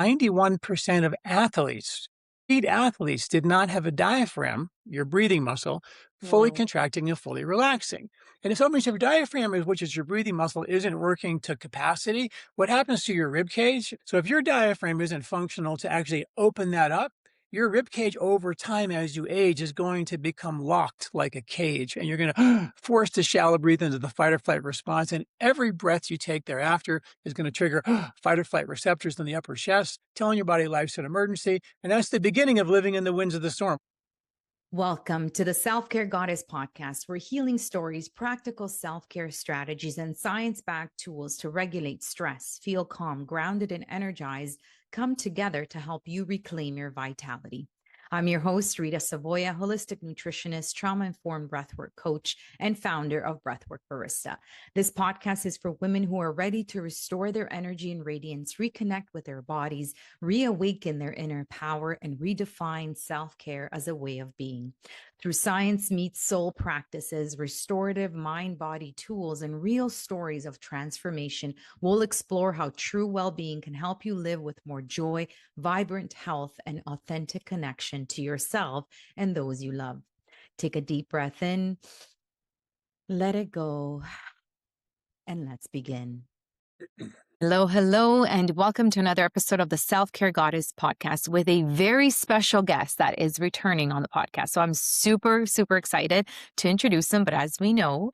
91% of athletes, elite athletes, did not have a diaphragm, your breathing muscle, fully Whoa. contracting and fully relaxing. And if somebody's your diaphragm, which is your breathing muscle, isn't working to capacity, what happens to your rib cage? So if your diaphragm isn't functional to actually open that up, your rib cage over time as you age is going to become locked like a cage, and you're going to force to shallow breathe into the fight or flight response. And every breath you take thereafter is going to trigger fight or flight receptors in the upper chest, telling your body life's an emergency. And that's the beginning of living in the winds of the storm. Welcome to the Self Care Goddess podcast, where healing stories, practical self care strategies, and science backed tools to regulate stress, feel calm, grounded, and energized come together to help you reclaim your vitality. I'm your host, Rita Savoya, holistic nutritionist, trauma informed breathwork coach, and founder of Breathwork Barista. This podcast is for women who are ready to restore their energy and radiance, reconnect with their bodies, reawaken their inner power, and redefine self care as a way of being. Through science meets soul practices, restorative mind body tools, and real stories of transformation, we'll explore how true well being can help you live with more joy, vibrant health, and authentic connection to yourself and those you love. Take a deep breath in, let it go, and let's begin. Hello, and welcome to another episode of the Self Care Goddess podcast with a very special guest that is returning on the podcast. So I'm super excited to introduce him. But as we know,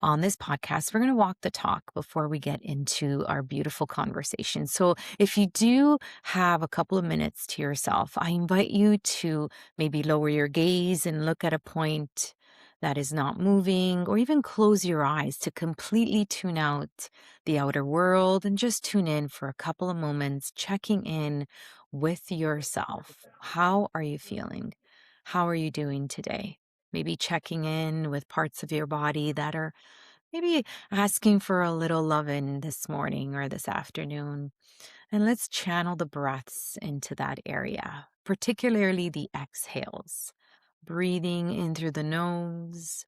on this podcast, we're going to walk the talk before we get into our beautiful conversation. So if you do have a couple of minutes to yourself, I invite you to maybe lower your gaze and look at a point that is not moving, or even close your eyes to completely tune out the outer world and just tune in for a couple of moments, checking in with yourself. How are you feeling? How are you doing today? Maybe checking in with parts of your body that are maybe asking for a little loving this morning or this afternoon. And let's channel the breaths into that area, particularly the exhales. Breathing in through the nose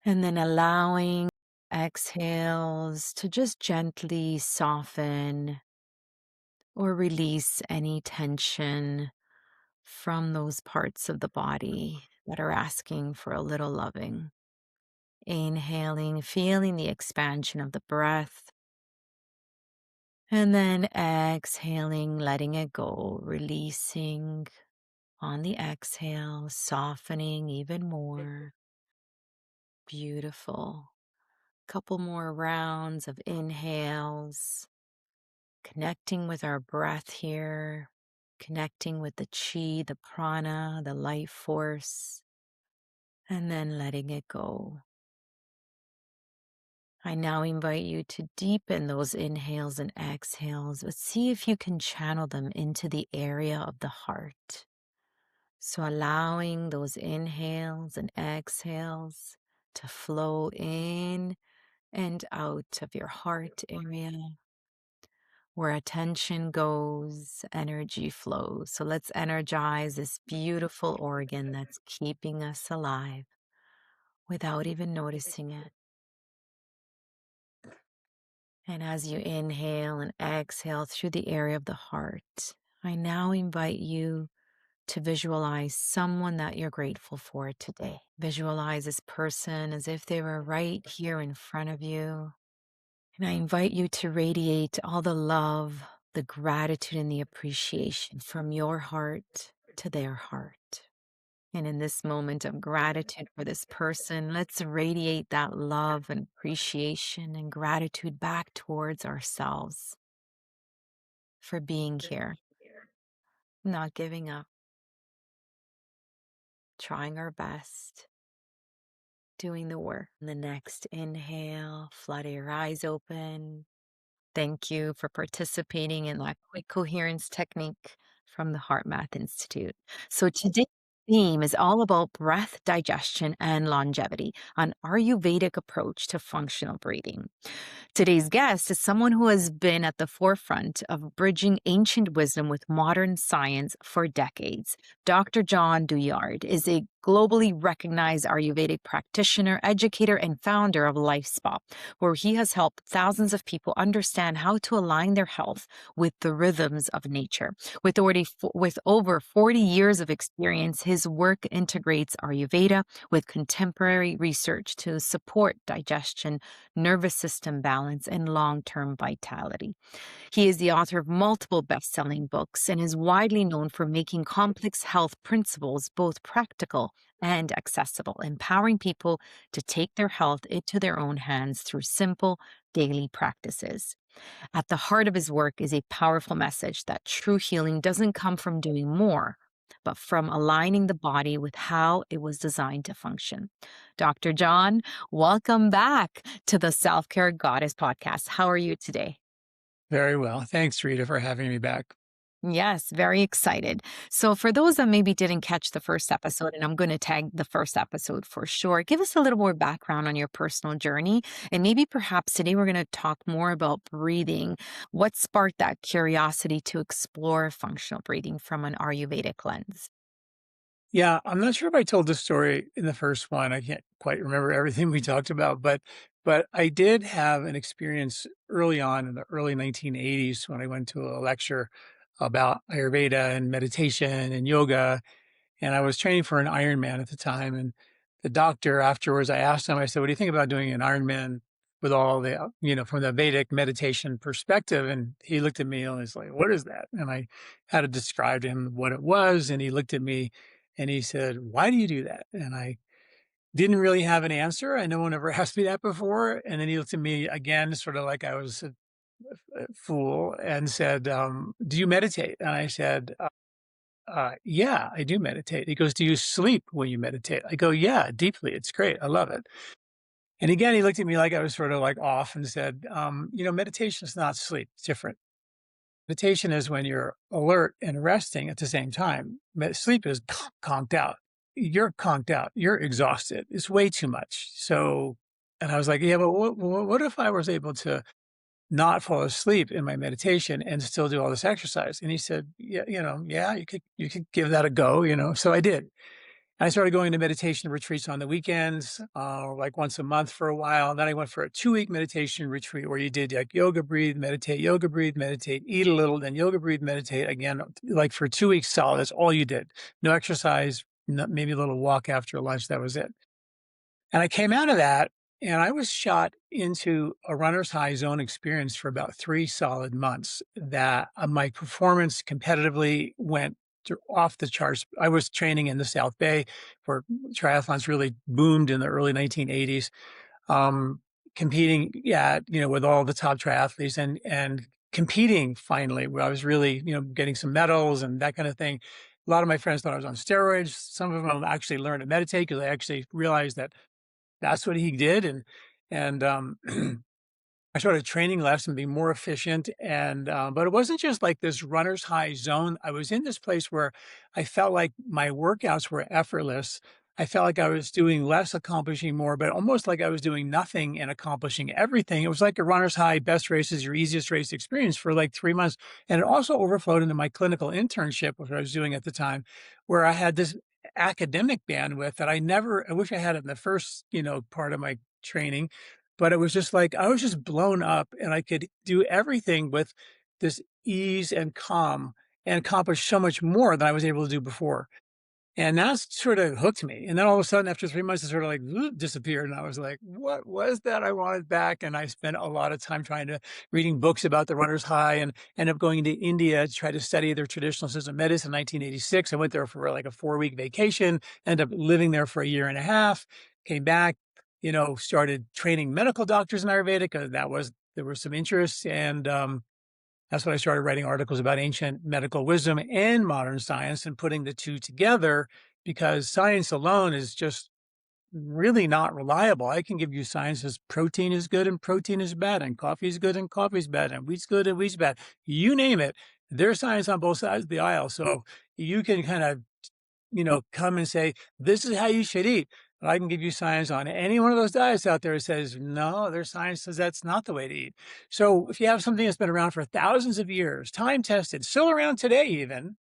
and then allowing exhales to just gently soften or release any tension from those parts of the body that are asking for a little loving. Inhaling, feeling the expansion of the breath, and then exhaling, letting it go, releasing on the exhale, softening even more. Beautiful. Couple more rounds of inhales, connecting with our breath here, connecting with the chi, the prana, the life force, and then letting it go. I now invite you to deepen those inhales and exhales, but see if you can channel them into the area of the heart. So allowing those inhales and exhales to flow in and out of your heart area. Where attention goes, energy flows. So let's energize this beautiful organ that's keeping us alive without even noticing it. And as you inhale and exhale through the area of the heart, I now invite you to visualize someone that you're grateful for today. Visualize this person as if they were right here in front of you. And I invite you to radiate all the love, the gratitude, and the appreciation from your heart to their heart. And in this moment of gratitude for this person, let's radiate that love and appreciation and gratitude back towards ourselves for being here, not giving up, trying our best, doing the work. The next inhale, flutter your eyes open. Thank you for participating in that quick coherence technique from the Heart Math Institute. So today's theme is all about breath, digestion, and longevity, an Ayurvedic approach to functional breathing. Today's guest is someone who has been at the forefront of bridging ancient wisdom with modern science for decades. Dr. John Douillard is a globally recognized Ayurvedic practitioner, educator, and founder of LifeSpa, where he has helped thousands of people understand how to align their health with the rhythms of nature. With over 40 years of experience, his work integrates Ayurveda with contemporary research to support digestion, nervous system balance, and long term vitality. He is the author of multiple best selling books and is widely known for making complex health principles both practical and accessible, empowering people to take their health into their own hands through simple daily practices. At the heart of his work is a powerful message that true healing doesn't come from doing more, but from aligning the body with how it was designed to function. Dr. John, welcome back to the Self Care Goddess podcast. How are you today? Very well. Thanks, Rita, for having me back. Yes, very excited. So, for those that maybe didn't catch the first episode, and I'm going to tag the first episode for sure, give us a little more background on your personal journey. And maybe perhaps today we're going to talk more about breathing. What sparked that curiosity to explore functional breathing from an Ayurvedic lens? Yeah, I'm not sure if I told this story in the first one. I can't quite remember everything we talked about, but I did have an experience early on in the early 1980s when I went to a lecture about Ayurveda and meditation and yoga. And I was training for an Ironman at the time. And the doctor afterwards, I asked him, I said, "What do you think about doing an Ironman with all the, from the Vedic meditation perspective?" And he looked at me and was like, "What is that?" And I had to describe to him what it was. And he looked at me and he said, "Why do you do that?" And I didn't really have an answer. And no one ever asked me that before. And then he looked at me again, sort of like I was a fool, and said, "Do you meditate?" And I said, "Yeah, I do meditate." He goes, "Do you sleep when you meditate?" I go, "Yeah, deeply. It's great. I love it." And again, he looked at me like I was sort of like off and said, meditation is not sleep. It's different. Meditation is when you're alert and resting at the same time. Sleep is conked out. You're conked out. You're exhausted. It's way too much." So, and I was like, "Yeah, but what if I was able to not fall asleep in my meditation and still do all this exercise?" And he said, "Yeah, yeah, you could give that a go, So I did. I started going to meditation retreats on the weekends, like once a month for a while. Then I went for a 2-week meditation retreat where you did like yoga, breathe, meditate, eat a little, then yoga, breathe, meditate again, like for 2 weeks solid. That's all you did. No exercise, maybe a little walk after lunch. That was it. And I came out of that and I was shot into a runner's high zone experience for about 3 solid months that my performance competitively went off the charts. I was training in the South Bay where triathlons really boomed in the early 1980s, competing, yeah, with all the top triathletes and competing finally, where I was really, getting some medals and that kind of thing. A lot of my friends thought I was on steroids. Some of them actually learned to meditate because I actually realized that that's what he did, and I started training less and being more efficient, and, but it wasn't just like this runner's high zone. I was in this place where I felt like my workouts were effortless. I felt like I was doing less, accomplishing more, but almost like I was doing nothing and accomplishing everything. It was like a runner's high, best race is your easiest race experience for like 3 months, and it also overflowed into my clinical internship, which I was doing at the time, where I had this academic bandwidth that I wish I had it in the first, part of my training, but it was just like, I was just blown up and I could do everything with this ease and calm and accomplish so much more than I was able to do before. And that's sort of hooked me. And then all of a sudden, after 3 months, it sort of like disappeared. And I was like, what was that I wanted back? And I spent a lot of time reading books about the runner's high and ended up going to India to try to study their traditional system of medicine in 1986. I went there for like a 4-week vacation, ended up living there for a year and a half, came back, started training medical doctors in Ayurveda because there was some interest. And, that's when I started writing articles about ancient medical wisdom and modern science and putting the two together because science alone is just really not reliable. I can give you science as protein is good and protein is bad, and coffee is good and coffee is bad, and wheat's good and wheat's bad. You name it. There's science on both sides of the aisle. So you can kind of, come and say, this is how you should eat. But I can give you science on any one of those diets out there that says, no, their science says that's not the way to eat. So if you have something that's been around for thousands of years, time tested, still around today even,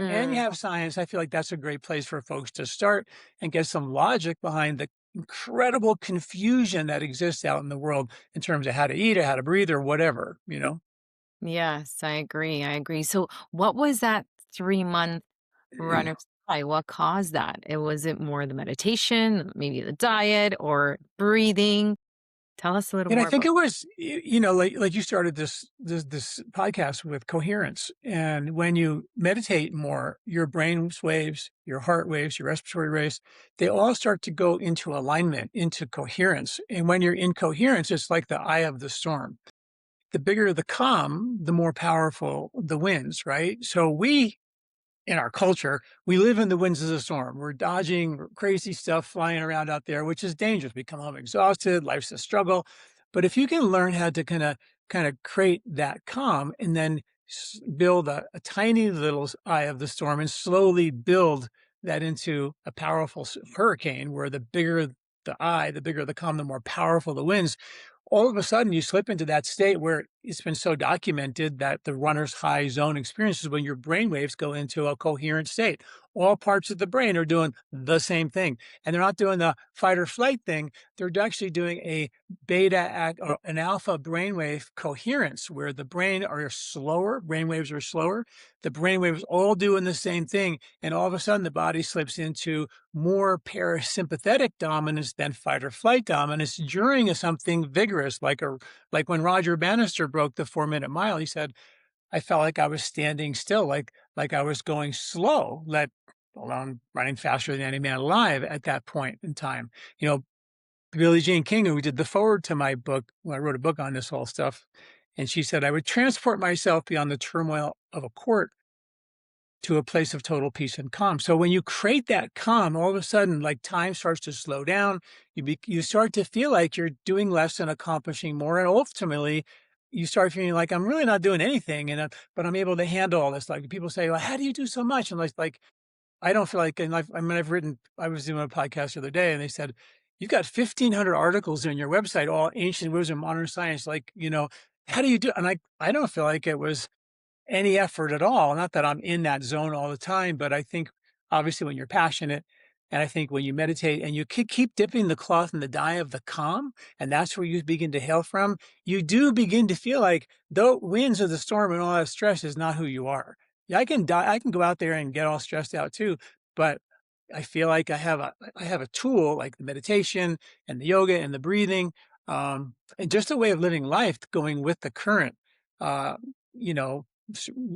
and you Mm. have science, I feel like that's a great place for folks to start and get some logic behind the incredible confusion that exists out in the world in terms of how to eat or how to breathe or whatever, you know? Yes, I agree. I agree. So, what was that 3-month run of supply? What caused that? Was it more the meditation, maybe the diet, or breathing? Tell us a little And I more think about. it was, like you started this podcast with coherence, and when you meditate more, your brain waves, your heart waves, your respiratory waves, they all start to go into alignment, into coherence. And when you're in coherence, it's like the eye of the storm. The bigger the calm, the more powerful the winds, right? So we in our culture, we live in the winds of the storm. We're dodging crazy stuff flying around out there, which is dangerous. We come home exhausted. Life's a struggle. But if you can learn how to kind of create that calm and then build a tiny little eye of the storm and slowly build that into a powerful hurricane, where the bigger the eye, the bigger the calm, the more powerful the winds, all of a sudden you slip into that state where it's been so documented that the runner's high zone experience is when your brain waves go into a coherent state. All parts of the brain are doing the same thing. And they're not doing the fight or flight thing. They're actually doing a beta act or an alpha brainwave coherence where the brain waves are slower. The brain waves all doing the same thing. And all of a sudden the body slips into more parasympathetic dominance than fight or flight dominance during something vigorous, like when Roger Bannister broke the 4-minute mile. He said, "I felt like I was standing still, like I was going slow, let alone running faster than any man alive at that point in time." You know, Billie Jean King, who did the forward to my book, when I wrote a book on this whole stuff, and she said, "I would transport myself beyond the turmoil of a court to a place of total peace and calm." So when you create that calm, all of a sudden, like time starts to slow down. You start to feel like you're doing less and accomplishing more, and ultimately, you start feeling like I'm really not doing anything, and but I'm able to handle all this. Like people say, "Well, how do you do so much?" And like I don't feel like, and I mean, I've written. I was doing a podcast the other day, and they said, "You've got 1,500 articles on your website, all ancient wisdom, modern science. Like, how do you do?" And I don't feel like it was any effort at all. Not that I'm in that zone all the time, but I think obviously when you're passionate, and I think when you meditate and you keep dipping the cloth in the dye of the calm, and that's where you begin to hail from, you do begin to feel like the winds of the storm and all that stress is not who you are. Yeah, I can die, I can go out there and get all stressed out too, but I feel like I have a tool like the meditation and the yoga and the breathing, and just a way of living life going with the current. Uh, you know,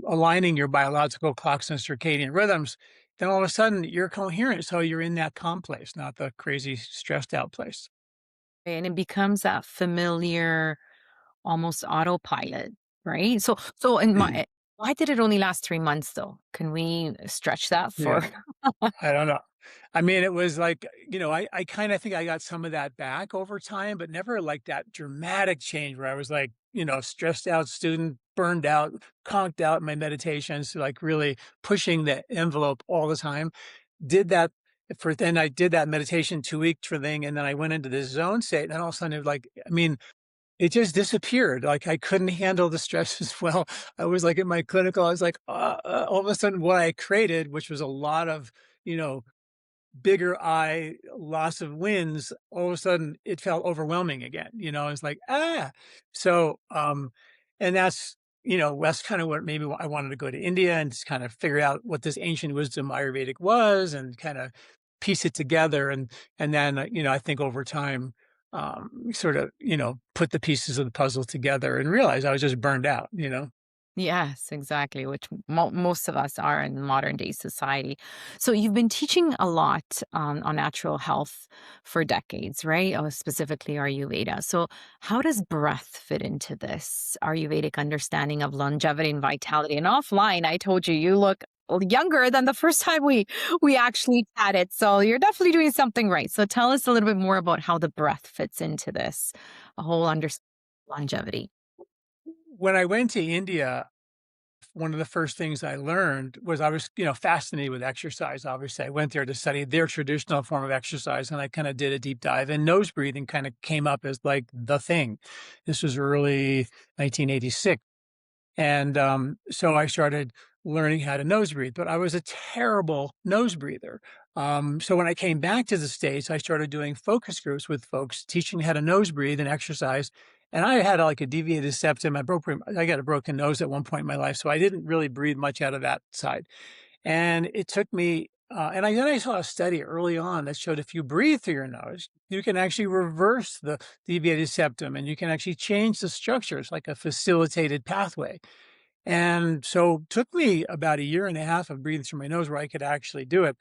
aligning your biological clocks and circadian rhythms, then all of a sudden you're coherent. So you're in that calm place, not the crazy stressed out place. And it becomes that familiar, almost autopilot, right? So in my why did it only last 3 months though? Can we stretch that for. Yeah. I don't know. I mean, it was like, I kind of think I got some of that back over time, but never like that dramatic change where I was like, stressed out student, burned out, conked out in my meditations, like really pushing the envelope all the time. Did that then I did that meditation 2 week thing. And then I went into this zone state. And all of a sudden it was like, I mean, it just disappeared. Like I couldn't handle the stress as well. I was like in my clinical, I was like, all of a sudden what I created, which was a lot of, you know, bigger eye, loss of wins, all of a sudden it felt overwhelming again. It's like, ah. So, and that's kind of what maybe I wanted to go to India and just kind of figure out what this ancient wisdom Ayurvedic was and kind of piece it together. And then, I think over time, sort of, put the pieces of the puzzle together and realize I was just burned out. Yes, exactly, which most of us are in modern day society. So you've been teaching a lot on natural health for decades, right? Specifically Ayurveda. So how does breath fit into this Ayurvedic understanding of longevity and vitality? And offline, I told you you look younger than the first time we actually chatted. So you're definitely doing something right. So tell us a little bit more about how the breath fits into this, a whole understanding of longevity. When I went to India, one of the first things I learned was I was, fascinated with exercise. Obviously, I went there to study their traditional form of exercise, and I kind of did a deep dive. And nose breathing kind of came up as like the thing. This was early 1986, and so I started learning how to nose breathe, but I was a terrible nose breather. So when I came back to the States, I started doing focus groups with folks, teaching how to nose breathe and exercise. And I had like a deviated septum. I got a broken nose at one point in my life, so I didn't really breathe much out of that side. And it took me, then I saw a study early on that showed if you breathe through your nose, you can actually reverse the deviated septum and you can actually change the structures like a facilitated pathway. And so it took me about a year and a half of breathing through my nose where I could actually do it.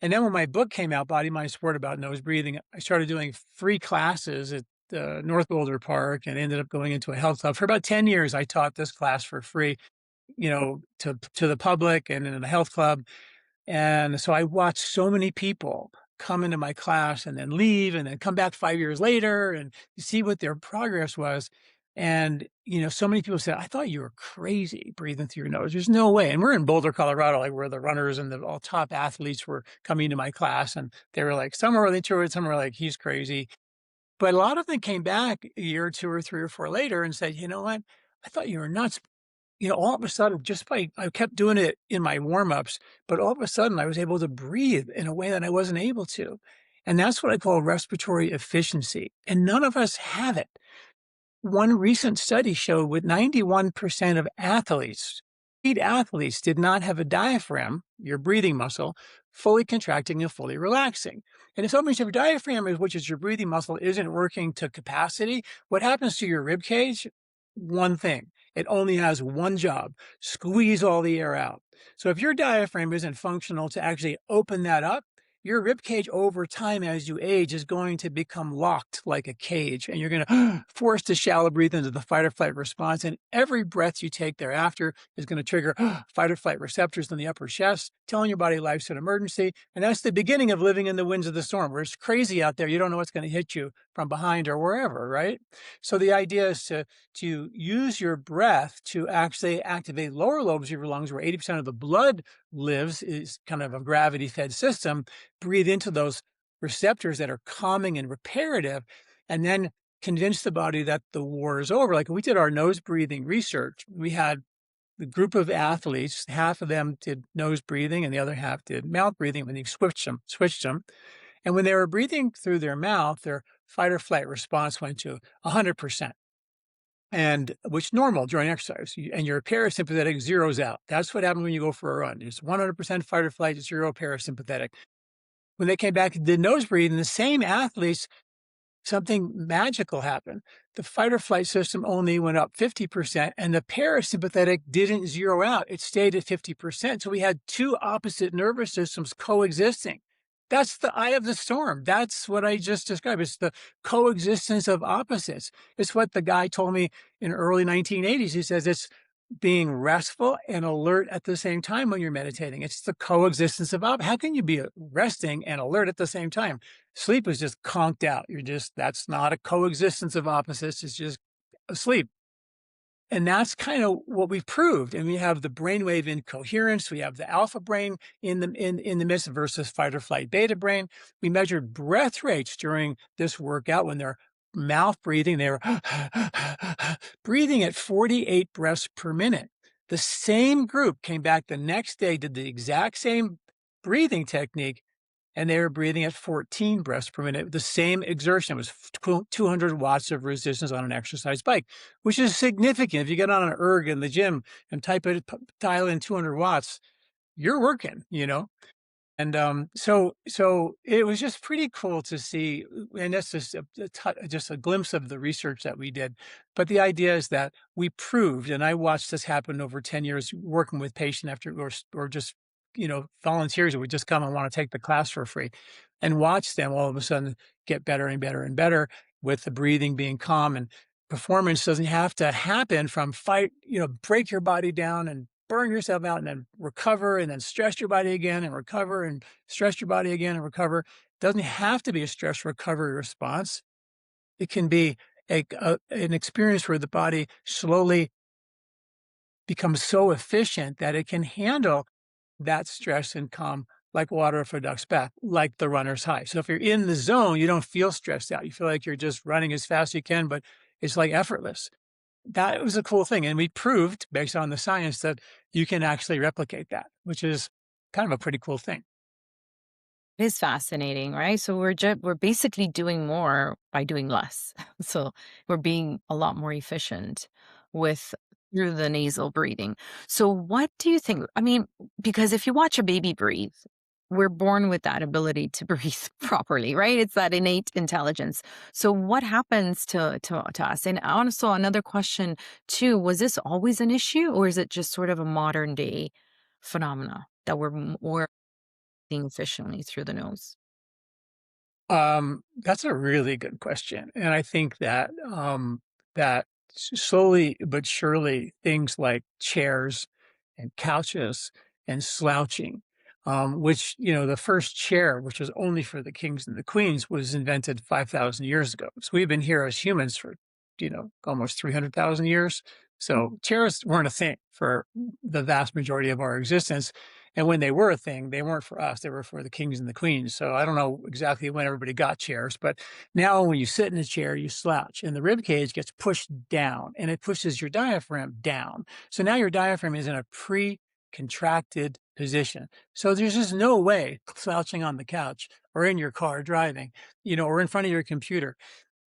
And then when my book came out, Body, Mind, Sport, about nose breathing, I started doing free classes at North Boulder Park and ended up going into a health club. For about 10 years, I taught this class for free, to the public and in a health club. And so I watched so many people come into my class and then leave and then come back 5 years later and see what their progress was. And, so many people said, "I thought you were crazy breathing through your nose. There's no way." And we're in Boulder, Colorado, like where the runners and the all top athletes were coming to my class. And they were like, some were really into it, some were like, "He's crazy." But a lot of them came back a year or two or 3 or 4 later and said, "You know what? I thought you were nuts." All of a sudden, I kept doing it in my warm-ups, but all of a sudden I was able to breathe in a way that I wasn't able to. And that's what I call respiratory efficiency. And none of us have it. One recent study showed with 91% of athletes, elite athletes did not have a diaphragm, your breathing muscle, fully contracting and fully relaxing. And if your diaphragm, which is your breathing muscle, isn't working to capacity, what happens to your rib cage? One thing. It only has one job: squeeze all the air out. So if your diaphragm isn't functional to actually open that up, your rib cage over time as you age is going to become locked like a cage, and you're going to force to shallow breathe into the fight or flight response. And every breath you take thereafter is going to trigger fight or flight receptors in the upper chest, telling your body life's an emergency. And that's the beginning of living in the winds of the storm, where it's crazy out there. You don't know what's going to hit you from behind or wherever, right? So the idea is to use your breath to actually activate lower lobes of your lungs, where 80% of the blood lives, is kind of a gravity fed system. Breathe into those receptors that are calming and reparative, and then convince the body that the war is over. Like when we did our nose breathing research, we had the group of athletes, half of them did nose breathing and the other half did mouth breathing. When you switched them. And when they were breathing through their mouth, their fight or flight response went to 100%. And which normal during exercise, and your parasympathetic zeroes out. That's what happens when you go for a run. It's 100% fight or flight, 0 parasympathetic. When they came back and did nose breathing, the same athletes, something magical happened. The fight or flight system only went up 50%, and the parasympathetic didn't zero out. It stayed at 50%. So we had two opposite nervous systems coexisting. That's the eye of the storm. That's what I just described. It's the coexistence of opposites. It's what the guy told me in early 1980s. He says it's being restful and alert at the same time when you're meditating. It's the coexistence of how can you be resting and alert at the same time? Sleep is just conked out. That's not a coexistence of opposites. It's just asleep. And that's kind of what we've proved. And we have the brainwave incoherence. We have the alpha brain in the midst versus fight or flight beta brain. We measured breath rates during this workout when they're mouth breathing. They were breathing at 48 breaths per minute. The same group came back the next day, did the exact same breathing technique, and they were breathing at 14 breaths per minute. The same exertion. It was 200 watts of resistance on an exercise bike, which is significant. If you get on an erg in the gym and dial in 200 watts, you're working, And so it was just pretty cool to see, and that's just a glimpse of the research that we did. But the idea is that we proved, and I watched this happen over 10 years working with patients or just volunteers who would just come and want to take the class for free, and watch them all of a sudden get better and better and better with the breathing being calm. And performance doesn't have to happen from break your body down and burn yourself out and then recover and then stress your body again and recover and stress your body again and recover. It doesn't have to be a stress recovery response. It can be an experience where the body slowly becomes so efficient that it can handle that stress and calm like water off a duck's back, like the runner's high. So if you're in the zone, you don't feel stressed out. You feel like you're just running as fast as you can, but it's like effortless. that was a cool thing, and we proved based on the science that you can actually replicate that, which is kind of a pretty cool thing. It is fascinating, right? So we're basically doing more by doing less. So we're being a lot more efficient with through the nasal breathing. So what do you think? I mean, because if you watch a baby breathe, we're born with that ability to breathe properly, right? It's that innate intelligence. So what happens to us? And also another question too, was this always an issue or is it just sort of a modern day phenomena that we're breathing efficiently through the nose? That's a really good question, and I think that, that slowly but surely, things like chairs and couches and slouching, which, the first chair, which was only for the kings and the queens, was invented 5,000 years ago. So we've been here as humans for, almost 300,000 years. So chairs weren't a thing for the vast majority of our existence. And when they were a thing, they weren't for us, they were for the kings and the queens. So I don't know exactly when everybody got chairs, but now when you sit in a chair, you slouch and the rib cage gets pushed down and it pushes your diaphragm down. So now your diaphragm is in a pre-contracted position. So there's just no way slouching on the couch or in your car driving, or in front of your computer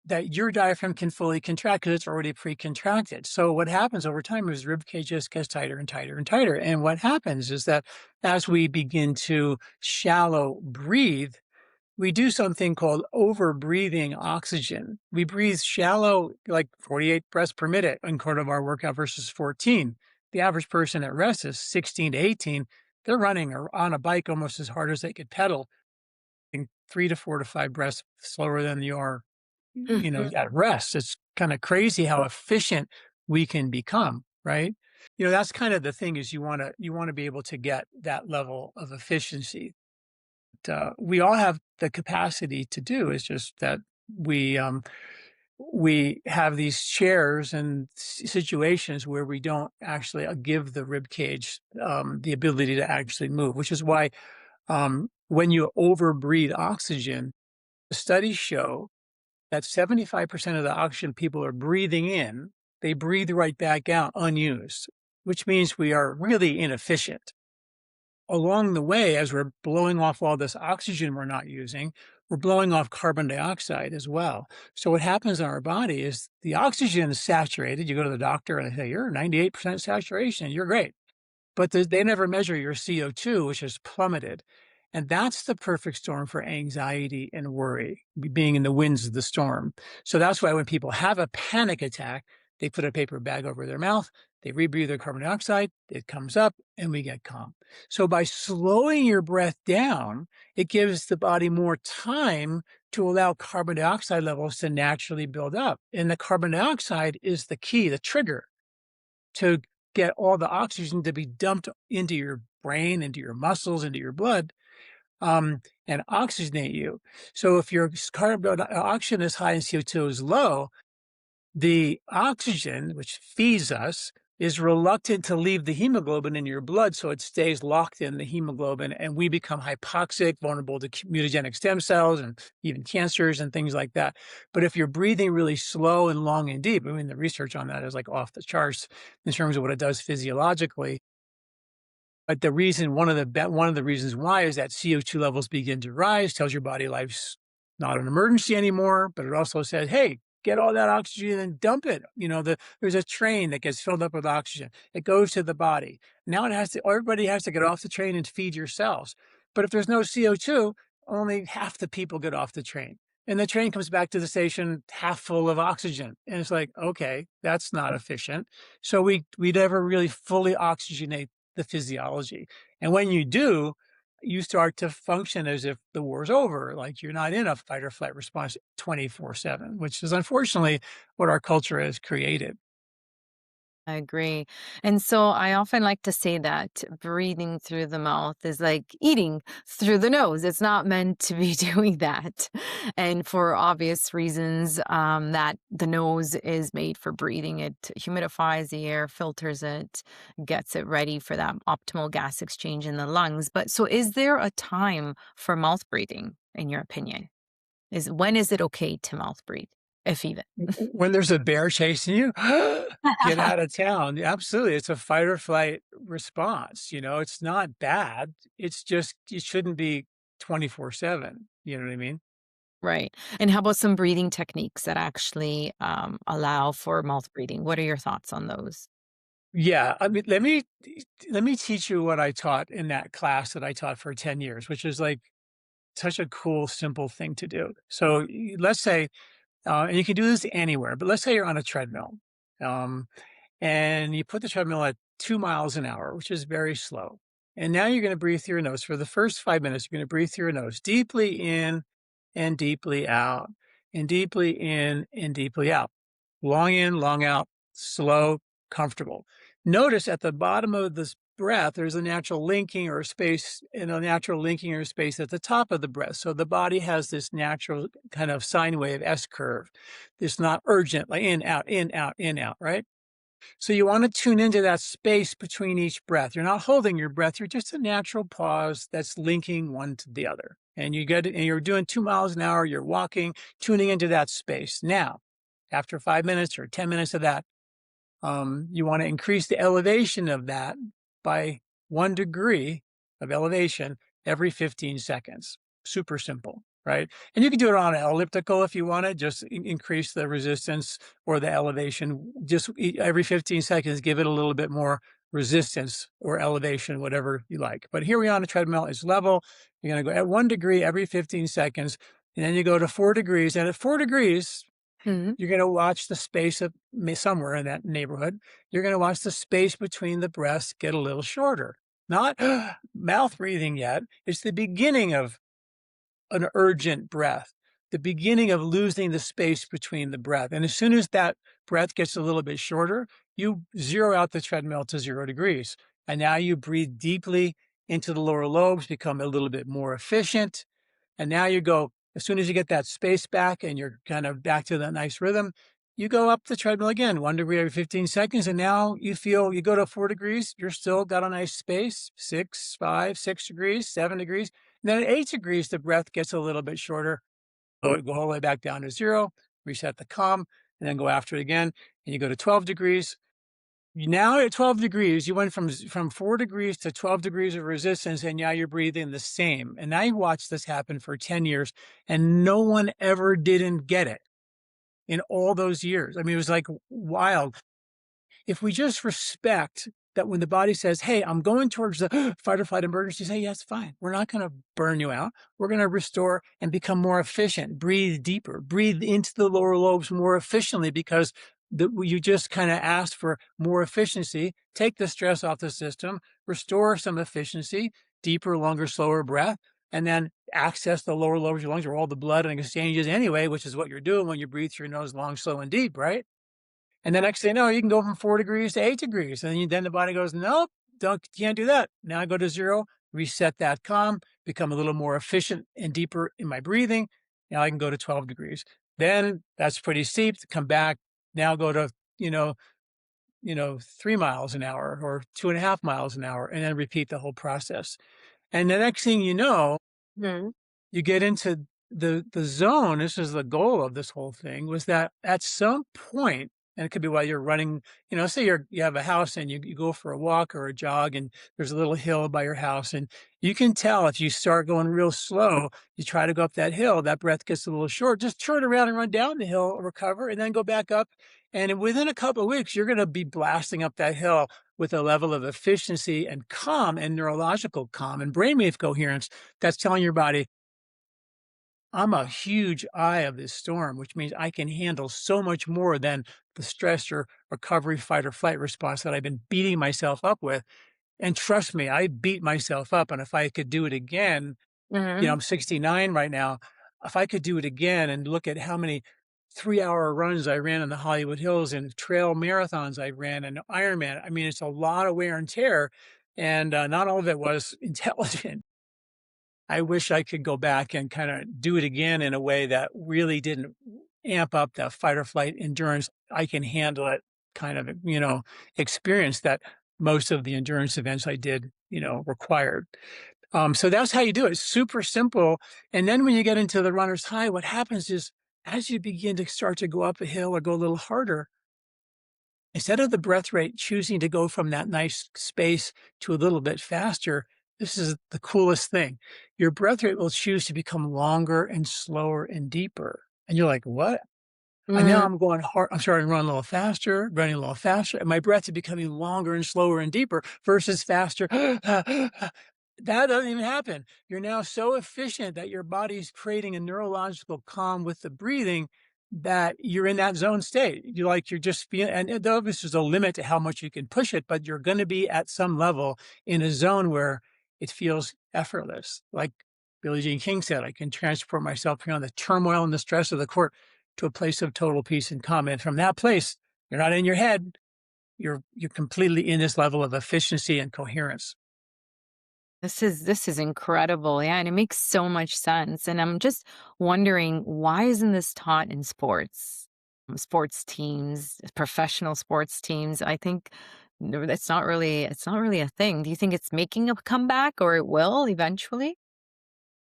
that your diaphragm can fully contract because it's already pre-contracted. So what happens over time is rib cage just gets tighter and tighter and tighter. And what happens is that as we begin to shallow breathe, we do something called over breathing oxygen. We breathe shallow, like 48 breaths per minute in part of our workout versus 14. The average person at rest is 16 to 18. They're running or on a bike almost as hard as they could pedal in 3 to 4 to 5 breaths slower than you are Mhm. at rest. It's kind of crazy how efficient we can become, right? That's kind of the thing is you want to be able to get that level of efficiency. We all have the capacity to do. It's just that we have these chairs and situations where we don't actually give the rib cage the ability to actually move, which is why when you overbreathe oxygen, studies show that 75% of the oxygen people are breathing in, they breathe right back out unused, which means we are really inefficient. Along the way, as we're blowing off all this oxygen we're not using, we're blowing off carbon dioxide as well. So what happens in our body is the oxygen is saturated. You go to the doctor and they say, you're 98% saturation. You're great. But they never measure your CO2, which has plummeted. And that's the perfect storm for anxiety and worry, being in the winds of the storm. So that's why when people have a panic attack, they put a paper bag over their mouth, they rebreathe their carbon dioxide, it comes up, and we get calm. So by slowing your breath down, it gives the body more time to allow carbon dioxide levels to naturally build up. And the carbon dioxide is the key, the trigger to get all the oxygen to be dumped into your brain, into your muscles, into your blood, and oxygenate you. So if your carbon oxygen is high and CO2 is low, the oxygen, which feeds us, is reluctant to leave the hemoglobin in your blood, so it stays locked in the hemoglobin, and we become hypoxic, vulnerable to mutagenic stem cells and even cancers and things like that. But if you're breathing really slow and long and deep, I mean, the research on that is like off the charts in terms of what it does physiologically. But one of the reasons why is that CO2 levels begin to rise, tells your body life's not an emergency anymore, but it also says, "Hey, get all that oxygen and dump it." There's a train that gets filled up with oxygen. It goes to the body. Now everybody has to get off the train and feed your cells. But if there's no CO2, only half the people get off the train. And the train comes back to the station half full of oxygen. And it's like, okay, that's not efficient. So we never really fully oxygenate the physiology. And when you do, you start to function as if the war's over, like you're not in a fight or flight response 24/7, which is unfortunately what our culture has created. I agree. And so I often like to say that breathing through the mouth is like eating through the nose. It's not meant to be doing that. And for obvious reasons, that the nose is made for breathing. It humidifies the air, filters it, gets it ready for that optimal gas exchange in the lungs. But so is there a time for mouth breathing, in your opinion? When is it okay to mouth breathe? if even. When there's a bear chasing you, get out of town. Absolutely. It's a fight or flight response. It's not bad. It's just, it shouldn't be 24/7. You know what I mean? Right. And how about some breathing techniques that actually allow for mouth breathing? What are your thoughts on those? Yeah. I mean, let me teach you what I taught in that class that I taught for 10 years, which is like such a cool, simple thing to do. So let's say, and you can do this anywhere, but let's say you're on a treadmill. Um, and you put the treadmill at 2 miles an hour, which is very slow. And now you're going to breathe through your nose. For the first 5 minutes, you're going to breathe through your nose, deeply in and deeply out, and deeply in, deeply out. Long in, long out, slow, comfortable. Notice at the bottom of this breath, there's a natural linking or a space, and a natural linking or space at the top of the breath. So the body has this natural kind of sine wave S curve. It's not urgent, like in, out, in, out, right? So you want to tune into that space between each breath. You're not holding your breath. You're just a natural pause that's linking one to the other. And you get it, and you're doing 2 miles an hour. You're walking, tuning into that space. Now, after 5 minutes or 10 minutes of that, you want to increase the elevation of that by 1 degree of elevation every 15 seconds. Super simple, right? And you can do it on an elliptical if you want to, just increase the resistance or the elevation. Just every 15 seconds, give it a little bit more resistance or elevation, whatever you like. But here we are on a treadmill, it's level. You're going to go at 1 degree every 15 seconds. And then you go to 4 degrees. And at 4 degrees, Mhm. you're going to watch the space of somewhere in that neighborhood. You're going to watch the space between the breaths get a little shorter. Not mouth breathing yet. It's the beginning of an urgent breath, the beginning of losing the space between the breath. And as soon as that breath gets a little bit shorter, you zero out the treadmill to 0 degrees. And now you breathe deeply into the lower lobes, become a little bit more efficient. And now you go, as soon as you get that space back and you're kind of back to that nice rhythm, you go up the treadmill again, 1 degree every 15 seconds. And now you feel you go to 4 degrees, you're still got a nice space, 6, 5, 6 degrees, 7 degrees. And then at 8 degrees, the breath gets a little bit shorter. Go all the way back down to 0, reset the calm, and then go after it again. And you go to 12 degrees. Now at 12 degrees, you went from 4 degrees to 12 degrees of resistance, and now you're breathing the same. And now you watch this happen for 10 years, and no one ever didn't get it in all those years. I mean, it was like wild. If we just respect that when the body says, hey, I'm going towards the fight or flight emergency, say, yes, fine. We're not going to burn you out. We're going to restore and become more efficient. Breathe deeper, breathe into the lower lobes more efficiently because you just kind of asked for more efficiency. Take the stress off the system, restore some efficiency, deeper, longer, slower breath, and then access the lower lobes of your lungs where all the blood and exchanges anyway, which is what you're doing when you breathe through your nose long, slow, and deep, right? And the next thing you know, you can go from 4 degrees to 8 degrees. And then the body goes, nope, can't do that. Now I go to 0, reset that calm, become a little more efficient and deeper in my breathing. Now I can go to 12 degrees. Then that's pretty steep. Come back. Now go to, 3 miles an hour or 2.5 miles an hour, and then repeat the whole process. And the next thing you know, Mhm. you get into the zone. This is the goal of this whole thing, was that at some point, and it could be while you're running, say you have a house and you go for a walk or a jog, and there's a little hill by your house, and you can tell if you start going real slow, you try to go up that hill, that breath gets a little short, just turn around and run down the hill, recover, and then go back up. And within a couple of weeks, you're going to be blasting up that hill with a level of efficiency and calm and neurological calm and brainwave coherence that's telling your body, I'm a huge eye of this storm, which means I can handle so much more than the stress or recovery, fight or flight response that I've been beating myself up with. And trust me, I beat myself up. And if I could do it again, Mhm. I'm 69 right now. If I could do it again and look at how many 3-hour runs I ran in the Hollywood Hills and trail marathons I ran and Ironman, I mean, it's a lot of wear and tear. And not all of it was intelligent. I wish I could go back and kinda do it again in a way that really didn't amp up that fight or flight endurance. I can handle it kind of, experience that most of the endurance events I did, required. So that's how you do it. Super simple. And then when you get into the runner's high, what happens is as you begin to start to go up a hill or go a little harder, instead of the breath rate choosing to go from that nice space to a little bit faster, this is the coolest thing. Your breath rate will choose to become longer and slower and deeper. And you're like, what? And now Mm, I'm going hard. I'm starting to run a little faster, running a little faster, and my breath is becoming longer and slower and deeper versus faster. That doesn't even happen. You're now so efficient that your body's creating a neurological calm with the breathing that you're in that zone state. You're just feeling, and obviously there's a limit to how much you can push it, but you're going to be at some level in a zone where it feels effortless. Like Billie Jean King said, I can transport myself beyond the turmoil and the stress of the court to a place of total peace and calm. And from that place, you're not in your head. You're completely in this level of efficiency and coherence. this is incredible. Yeah, and it makes so much sense. And I'm just wondering, why isn't this taught in sports? Sports teams, professional sports teams. I think it's not really a thing. Do you think it's making a comeback or it will eventually?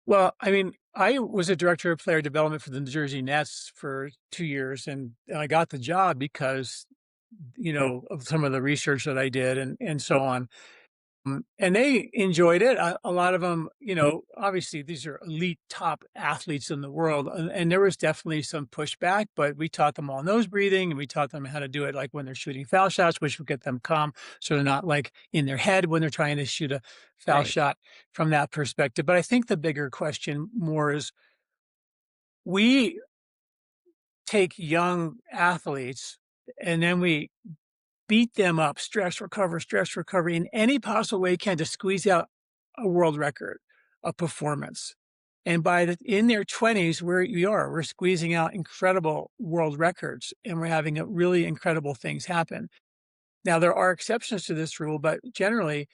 Well, I mean, I was a director of player development for the New Jersey Nets for 2 years, and I got the job because, of some of the research that I did and so on. And they enjoyed it. A lot of them, obviously these are elite top athletes in the world. And there was definitely some pushback, but we taught them all nose breathing and we taught them how to do it like when they're shooting foul shots, which would get them calm. So they're not like in their head when they're trying to shoot a foul Right. shot from that perspective. But I think the bigger question more is we take young athletes and then we beat them up, stress recover in any possible way you can to squeeze out a world record of performance. And in their 20s, we're squeezing out incredible world records and we're having really incredible things happen. Now, there are exceptions to this rule, but generally,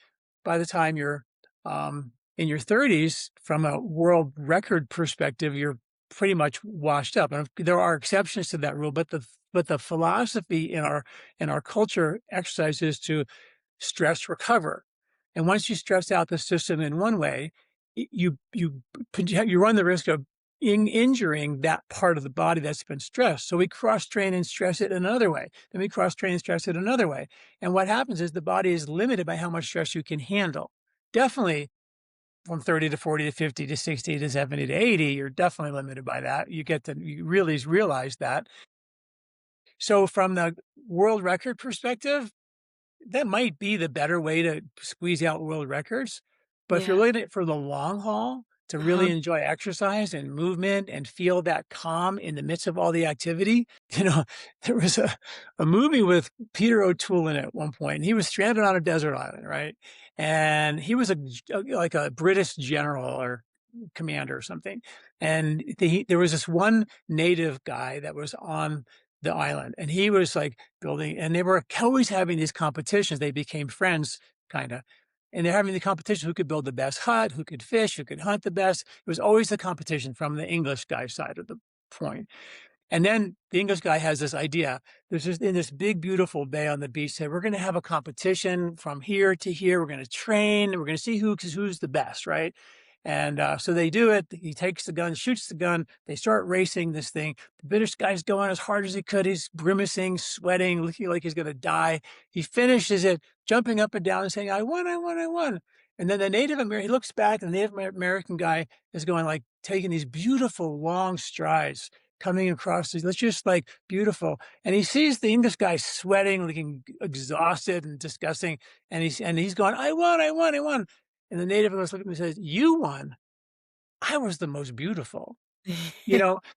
by the time you're in your 30s, from a world record perspective, you're pretty much washed up. And there are exceptions to that rule, but the philosophy in our culture exercise is to stress recover. And once you stress out the system in one way, you run the risk of injuring that part of the body that's been stressed. So we cross train and stress it another way. Then we cross train and stress it another way. And what happens is the body is limited by how much stress you can handle. Definitely from 30 to 40 to 50 to 60 to 70 to 80, you're definitely limited by that. You really realize that. So from the world record perspective, that might be the better way to squeeze out world records. But if you're Yeah. looking at it for the long haul, to really Uh-huh. enjoy exercise and movement and feel that calm in the midst of all the activity, there was a movie with Peter O'Toole in it at one point, and he was stranded on a desert island, right? And he was like a British general or commander or something. And there was this one native guy that was on the island, and he was like building, and they were always having these competitions. They became friends, kind of. And they're having the competition who could build the best hut, who could fish, who could hunt the best. It was always the competition from the English guy side of the point. And then the English guy has this idea. There's just in this big, beautiful bay on the beach, say, we're going to have a competition from here to here. We're going to train. We're going to see who's the best, right? And so they do it. He takes the gun, shoots the gun. They start racing this thing. The British guy's going as hard as he could. He's grimacing, sweating, looking like he's going to die. He finishes it, jumping up and down and saying, I won, I won, I won. And then the Native American, he looks back, and the Native American guy is going like taking these beautiful long strides coming across that's just like beautiful. And he sees the English guy sweating, looking exhausted and disgusting. And he's going, I won, I won, I won. And the native goes, look at me and says, you won. I was the most beautiful.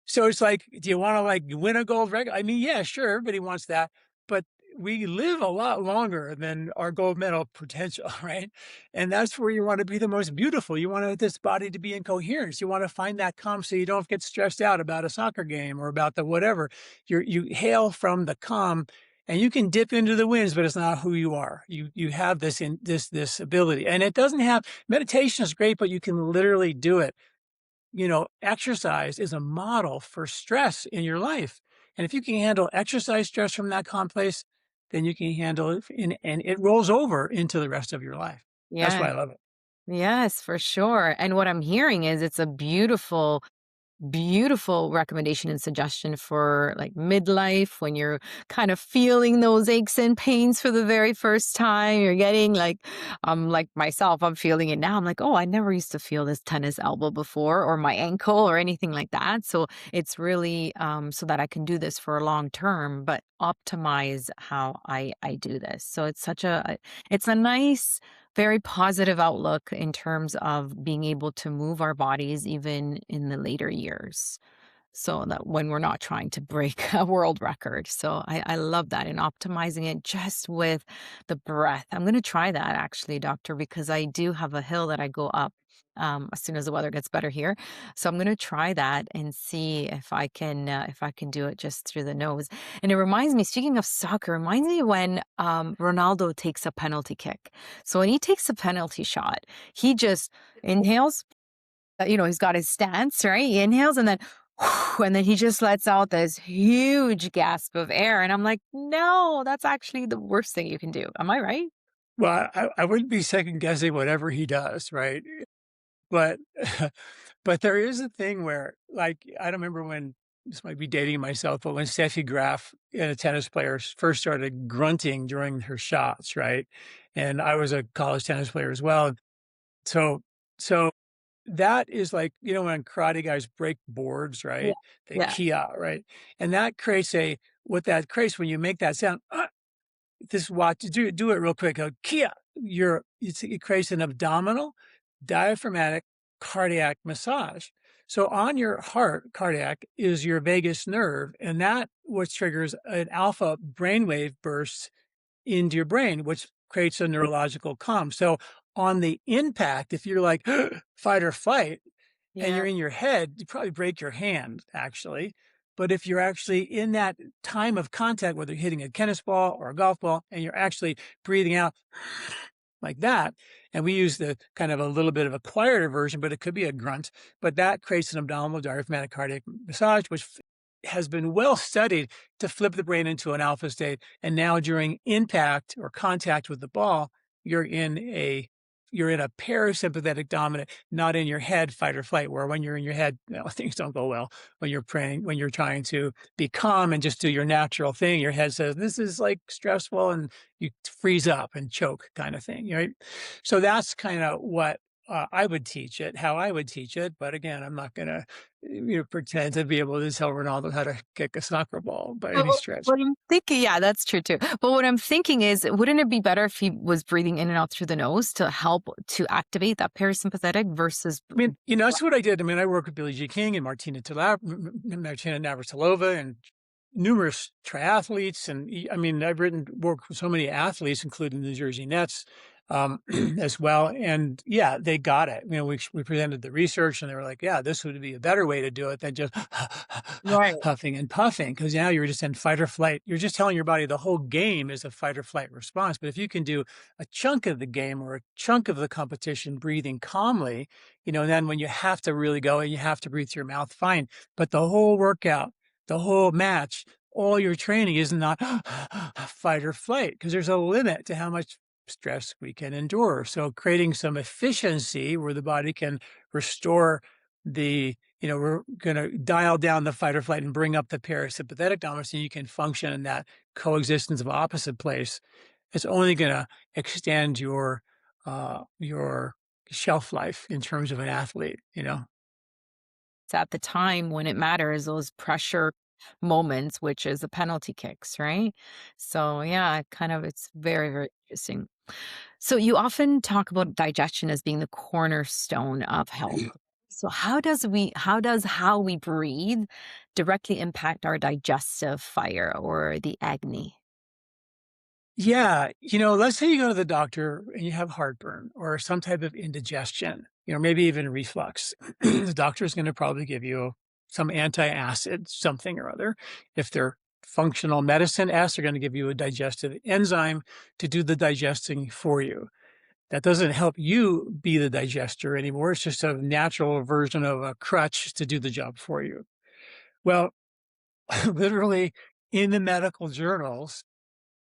So it's like, do you want to like win a gold record? I mean, yeah, sure, everybody wants that, but we live a lot longer than our gold medal potential, right? And that's where you want to be the most beautiful. You want this body to be in coherence. You want to find that calm so you don't get stressed out about a soccer game or about the whatever. You hail from the calm, and you can dip into the winds, but it's not who you are. You have this ability, and it doesn't have meditation is great, but you can literally do it. Exercise is a model for stress in your life. And if you can handle exercise stress from that calm place, then you can handle it and it rolls over into the rest of your life. That's Yeah. why I love it. Yes, for sure. And what I'm hearing is it's a beautiful beautiful recommendation and suggestion for like midlife when you're kind of feeling those aches and pains for the very first time. You're getting like myself, I'm feeling it now. I'm like, oh, I never used to feel this tennis elbow before or my ankle or anything like that. So it's really so that I can do this for a long term, but optimize how I do this. So it's a nice, very positive outlook in terms of being able to move our bodies even in the later years. So that when we're not trying to break a world record. So I love that and optimizing it just with the breath. I'm going to try that actually, doctor, because I do have a hill that I go up as soon as the weather gets better here. So I'm going to try that and see if I can do it just through the nose. And it reminds me, speaking of soccer, reminds me when Ronaldo takes a penalty kick. So when he takes a penalty shot, he just inhales, he's got his stance, right? He inhales and then and then he just lets out this huge gasp of air. And I'm like, no, that's actually the worst thing you can do. Am I right? Well, I wouldn't be second guessing whatever he does, right? But but there is a thing where, like, I don't remember when, this might be dating myself, but when Steffi Graf, a tennis player, first started grunting during her shots, right? And I was a college tennis player as well. So so that is like, when karate guys break boards, Yeah. right? They Yeah. key out, right? And that creates what that creates when you make that sound, this watch, do it real quick. Go, Kia, it creates an abdominal, diaphragmatic, cardiac massage. So on your heart, cardiac is your vagus nerve, and that what triggers an alpha brainwave burst into your brain, which creates a neurological calm. So on the impact, if you're like fight or flight, and Yeah. you're in your head, you probably break your hand, actually. But if you're actually in that time of contact, whether you're hitting a tennis ball or a golf ball, and you're actually breathing out like that, and we use the kind of a little bit of a quieter version, but it could be a grunt, but that creates an abdominal diaphragmatic cardiac massage, which has been well studied to flip the brain into an alpha state. And now during impact or contact with the ball, you're in a parasympathetic dominant, not in your head fight or flight, where when you're in your head, things don't go well. When you're praying, when you're trying to be calm and just do your natural thing, your head says, this is like stressful, and you freeze up and choke kind of thing, right? So that's kind of what I would teach it, how I would teach it. But again, I'm not going to pretend to be able to tell Ronaldo how to kick a soccer ball by any Well, stretch. what I'm thinking, yeah, that's true too. But what I'm thinking is, wouldn't it be better if he was breathing in and out through the nose to help to activate that parasympathetic versus I mean, that's what I did. I mean, I work with Billie Jean King and Martina Navratilova and numerous triathletes. And I mean, I've worked with so many athletes, including the Jersey Nets, as well. And yeah, they got it. We presented the research, and they were like, yeah, this would be a better way to do it than just right? huffing and puffing. Because now you're just in fight or flight. You're just telling your body the whole game is a fight or flight response. But if you can do a chunk of the game or a chunk of the competition breathing calmly, then when you have to really go and you have to breathe through your mouth, fine. But the whole workout, the whole match, all your training is not fight or flight, because there's a limit to how much stress we can endure. So creating some efficiency where the body can restore we're going to dial down the fight or flight and bring up the parasympathetic dominance, and you can function in that coexistence of opposite place. It's only going to extend your shelf life in terms of an athlete. It's at the time when it matters, those pressure moments, which is the penalty kicks, right? So yeah, it's very, very interesting. So you often talk about digestion as being the cornerstone of health. So how does how we breathe directly impact our digestive fire or the agni? Yeah, let's say you go to the doctor and you have heartburn or some type of indigestion, maybe even reflux. The doctor is going to probably give you some antacid, something or other. If they're functional medicine S, they're going to give you a digestive enzyme to do the digesting for you. That doesn't help you be the digester anymore. It's just a natural version of a crutch to do the job for you. Well, literally in the medical journals,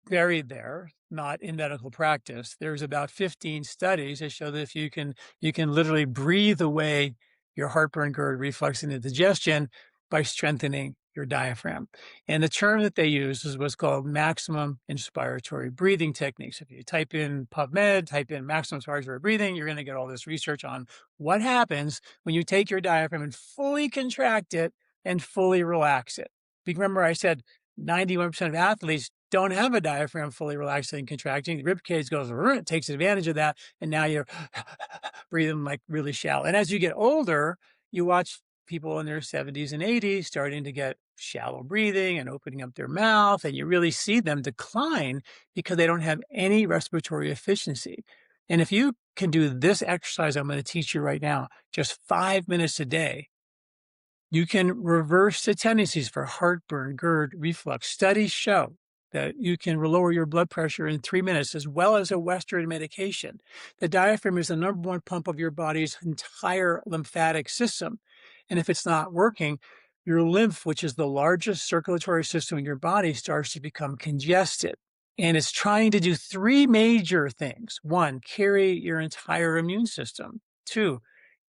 buried there, not in medical practice, there's about 15 studies that show that if you can literally breathe away your heartburn, GERD, reflux, and indigestion by strengthening your diaphragm. And the term that they use is what's called maximum inspiratory breathing techniques. If you type in PubMed, type in maximum inspiratory breathing, you're going to get all this research on what happens when you take your diaphragm and fully contract it and fully relax it. Remember, I said 91% of athletes don't have a diaphragm fully relaxing and contracting. The rib cage goes, it takes advantage of that, and now you're breathing like really shallow. And as you get older, you watch people in their 70s and 80s starting to get shallow breathing and opening up their mouth, and you really see them decline because they don't have any respiratory efficiency. And if you can do this exercise I'm going to teach you right now, just 5 minutes a day, you can reverse the tendencies for heartburn, GERD, reflux. Studies show that you can lower your blood pressure in 3 minutes, as well as a Western medication. The diaphragm is the number one pump of your body's entire lymphatic system. And if it's not working, your lymph, which is the largest circulatory system in your body, starts to become congested. And it's trying to do three major things. One, carry your entire immune system. Two,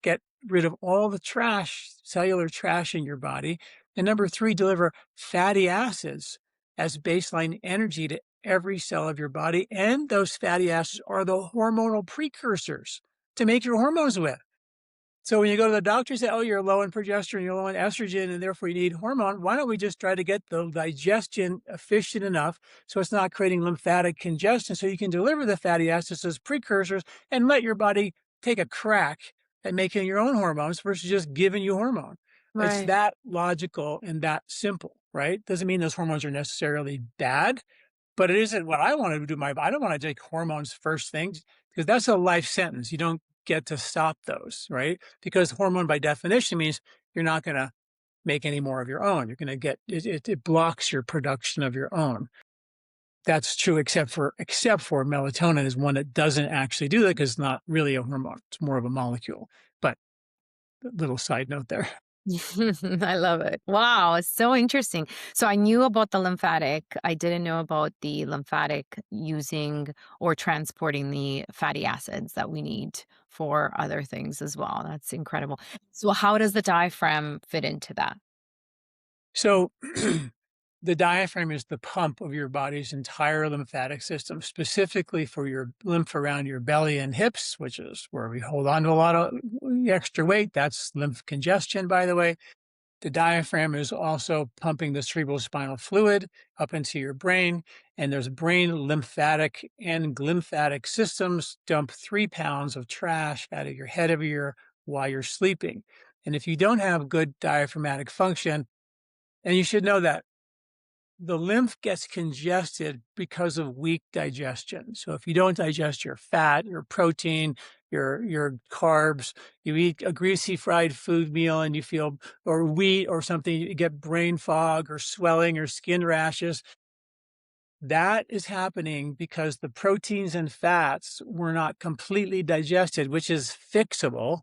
get rid of all the trash, cellular trash in your body. And number three, deliver fatty acids as baseline energy to every cell of your body. And those fatty acids are the hormonal precursors to make your hormones with. So when you go to the doctor, you say, oh, you're low in progesterone, you're low in estrogen, and therefore you need hormone. Why don't we just try to get the digestion efficient enough so it's not creating lymphatic congestion, so you can deliver the fatty acids as precursors and let your body take a crack at making your own hormones versus just giving you hormone. It's Right. that logical and that simple, right? Doesn't mean those hormones are necessarily bad, but it isn't what I want to do. I don't want to take hormones first thing, because that's a life sentence. You don't get to stop those, right? Because hormone by definition means you're not going to make any more of your own. You're going to get it blocks your production of your own. That's true, except for melatonin is one that doesn't actually do that, because it's not really a hormone. It's more of a molecule. But a little side note there. I love it. Wow, it's so interesting. So I knew about the lymphatic. I didn't know about the lymphatic using or transporting the fatty acids that we need for other things as well. That's incredible. So how does the diaphragm fit into that? So the diaphragm is the pump of your body's entire lymphatic system, specifically for your lymph around your belly and hips, which is where we hold on to a lot of extra weight. That's lymph congestion, by the way. The diaphragm is also pumping the cerebrospinal fluid up into your brain, and there's brain lymphatic and glymphatic systems dump 3 pounds of trash out of your head every year while you're sleeping. And if you don't have good diaphragmatic function, and you should know that the lymph gets congested because of weak digestion. So if you don't digest your fat, your protein, your carbs, you eat a greasy fried food meal and you feel, or wheat or something, you get brain fog or swelling or skin rashes. That is happening because the proteins and fats were not completely digested, which is fixable,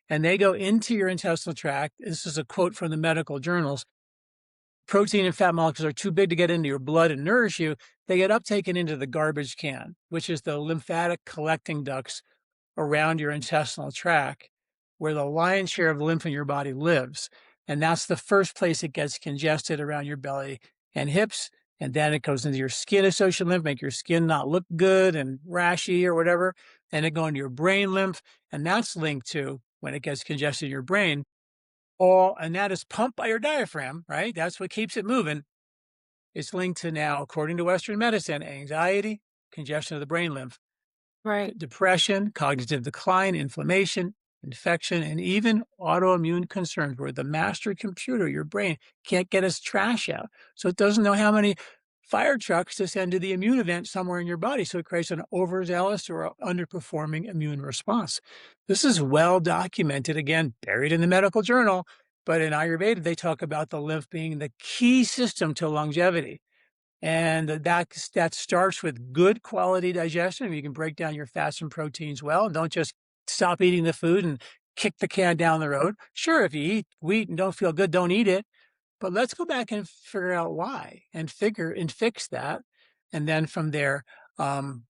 and they go into your intestinal tract. This is a quote from the medical journals. Protein and fat molecules are too big to get into your blood and nourish you. They get uptaken into the garbage can, which is the lymphatic collecting ducts around your intestinal tract, where the lion's share of the lymph in your body lives. And that's the first place it gets congested, around your belly and hips. And then it goes into your skin-associated lymph, make your skin not look good and rashy or whatever. And it goes into your brain lymph. And that's linked to, when it gets congested in your brain, and that is pumped by your diaphragm, right? That's what keeps it moving. It's linked to now, according to Western medicine, anxiety, congestion of the brain lymph, Right. depression, cognitive decline, inflammation, infection, and even autoimmune concerns, where the master computer, your brain, can't get its trash out. So it doesn't know how many fire trucks to send to the immune event somewhere in your body. So it creates an overzealous or underperforming immune response. This is well documented, again, buried in the medical journal. But in Ayurveda, they talk about the lymph being the key system to longevity. And that starts with good quality digestion. You can break down your fats and proteins well, and don't just stop eating the food and kick the can down the road. Sure, if you eat wheat and don't feel good, don't eat it. But let's go back and figure out why, and fix that. And then from there,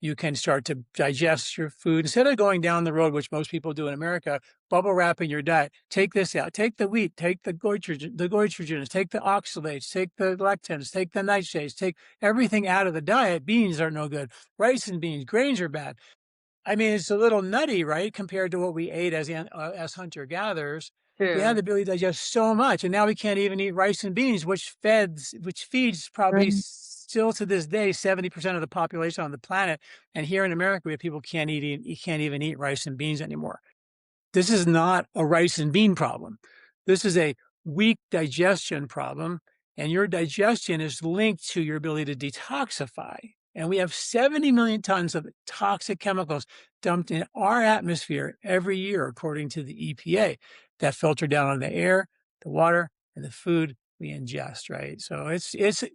You can start to digest your food. Instead of going down the road, which most people do in America, bubble wrapping your diet. Take this out. Take the wheat. Take the goitrogens. Take the oxalates. Take the lectins. Take the nightshades. Take everything out of the diet. Beans are no good. Rice and beans. Grains are bad. I mean, it's a little nutty, right, compared to what we ate as hunter-gatherers. We had the True. ability to digest so much, and now we can't even eat rice and beans, which feeds probably Right. still to this day 70% of the population on the planet. And here in America, we have people can't even eat rice and beans anymore. This is not a rice and bean problem. This is a weak digestion problem, and your digestion is linked to your ability to detoxify. And we have 70 million tons of toxic chemicals dumped in our atmosphere every year, according to the EPA, that filter down on the air, the water, and the food we ingest, right? So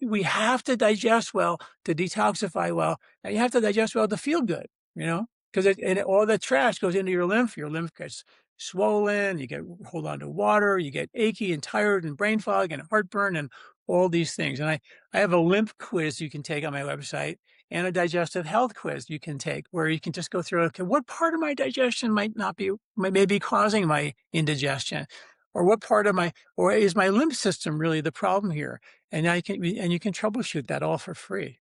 we have to digest well to detoxify well, and you have to digest well to feel good, because all the trash goes into your lymph. Your lymph gets swollen. You hold on to water. You get achy and tired and brain fog and heartburn and all these things. And I have a lymph quiz you can take on my website and a digestive health quiz you can take, where you can just go through, okay, what part of my digestion may be causing my indigestion, or or is my lymph system really the problem here? And now you can troubleshoot that all for free.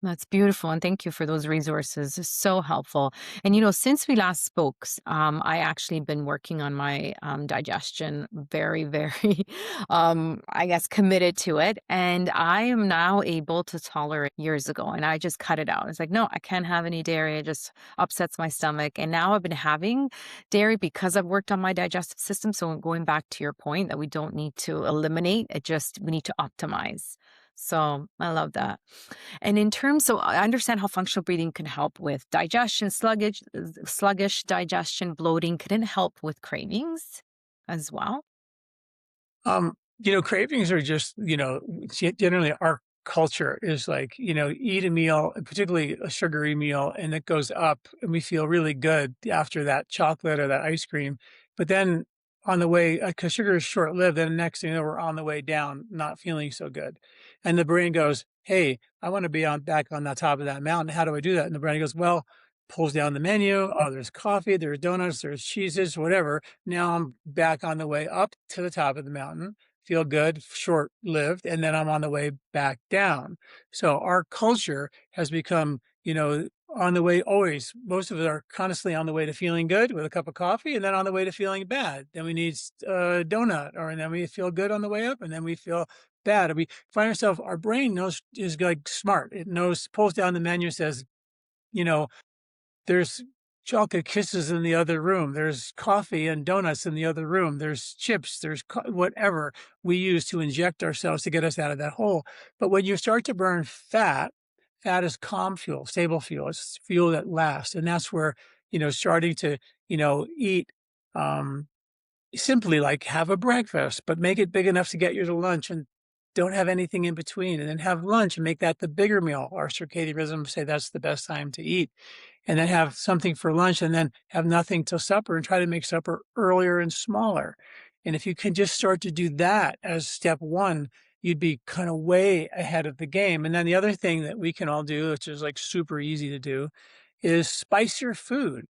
That's beautiful. And thank you for those resources. It's so helpful. And, since we last spoke, I actually been working on my digestion very, very, I guess, committed to it. And I am now able to tolerate years ago. And I just cut it out. It's like, no, I can't have any dairy. It just upsets my stomach. And now I've been having dairy because I've worked on my digestive system. So going back to your point that we don't need to eliminate, we need to optimize. So I love that. And so I understand how functional breathing can help with digestion, sluggish digestion, bloating. Can it help with cravings as well? Cravings are just, generally our culture is like, eat a meal, particularly a sugary meal, and it goes up and we feel really good after that chocolate or that ice cream. But then on the way, because sugar is short lived, then the next thing you know, we're on the way down, not feeling so good. And the brain goes, hey, I want to be back on the top of that mountain. How do I do that? And the brain goes, well, pulls down the menu. Oh, there's coffee, there's donuts, there's cheeses, whatever. Now I'm back on the way up to the top of the mountain. Feel good, short lived, and then I'm on the way back down. So our culture has become, on the way always. Most of us are constantly on the way to feeling good with a cup of coffee, and then on the way to feeling bad. Then we need a donut, and then we feel good on the way up, and then we feel bad. And we find ourselves, our brain is like smart. It pulls down the menu, says, you know, there's chocolate kisses in the other room. There's coffee and donuts in the other room. There's chips. There's whatever we use to inject ourselves to get us out of that hole. But when you start to burn fat is calm fuel, stable fuel. It's fuel that lasts. And that's where, starting to, eat simply like have a breakfast, but make it big enough to get you to lunch and don't have anything in between. And then have lunch and make that the bigger meal. Our circadian rhythm say that's the best time to eat. And then have something for lunch and then have nothing till supper and try to make supper earlier and smaller. And if you can just start to do that as step one, you'd be kind of way ahead of the game. And then the other thing that we can all do, which is like super easy to do, is spice your food.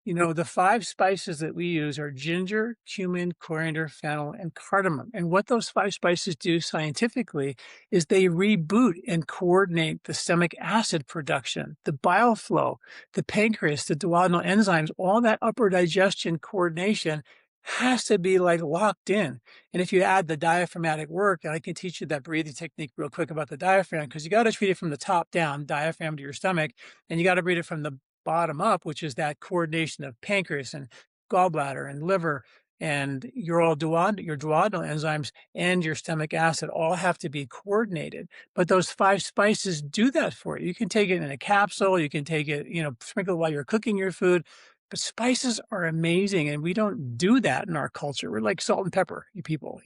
The 5 spices that we use are ginger, cumin, coriander, fennel, and cardamom. And what those 5 spices do scientifically is they reboot and coordinate the stomach acid production, the bile flow, the pancreas, the duodenal enzymes, all that upper digestion coordination has to be like locked in. And if you add the diaphragmatic work, and I can teach you that breathing technique real quick about the diaphragm, because you got to treat it from the top down, diaphragm to your stomach, and you got to breathe it from the bottom up, which is that coordination of pancreas and gallbladder and liver and your duodenal enzymes and your stomach acid all have to be coordinated. But those 5 spices do that for you. You can take it in a capsule. You can take it, sprinkle it while you're cooking your food. But spices are amazing, and we don't do that in our culture. We're like salt and pepper people,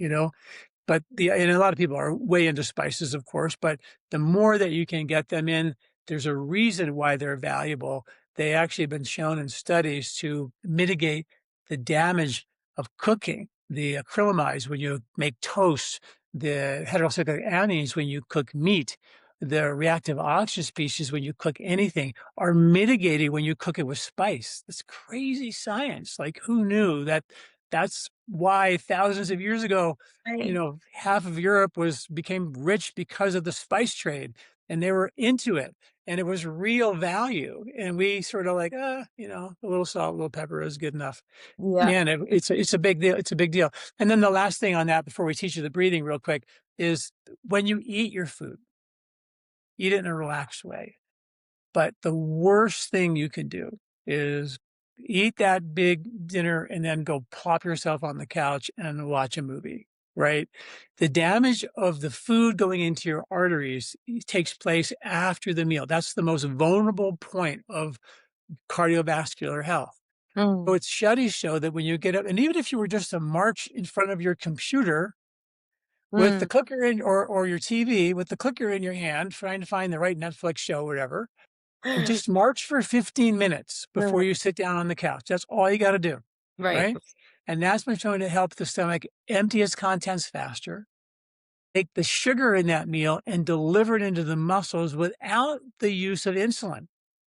But and a lot of people are way into spices, of course, but the more that you can get them in, there's a reason why they're valuable. They actually have been shown in studies to mitigate the damage of cooking, the acrylamides when you make toast, the heterocyclic amines when you cook meat, the reactive oxygen species when you cook anything are mitigated when you cook it with spice. That's crazy science. Like, who knew that that's why thousands of years ago, Right. half of Europe became rich because of the spice trade, and they were into it, and it was real value. And we sort of like, a little salt, a little pepper is good enough. Yeah. Man, it's a big deal. It's a big deal. And then the last thing on that before we teach you the breathing real quick is when you eat your food, eat it in a relaxed way. But the worst thing you can do is eat that big dinner and then go plop yourself on the couch and watch a movie, right? The damage of the food going into your arteries takes place after the meal. That's the most vulnerable point of cardiovascular health. So Mm, it's studies show that when you get up, and even if you were just to march in front of your computer with the mm, clicker in or your TV with the clicker in your hand, trying to find the right Netflix show, or whatever, and just march for 15 minutes before mm, you sit down on the couch. That's all you got to do, right. right? And that's been shown to help the stomach empty its contents faster, take the sugar in that meal and deliver it into the muscles without the use of insulin.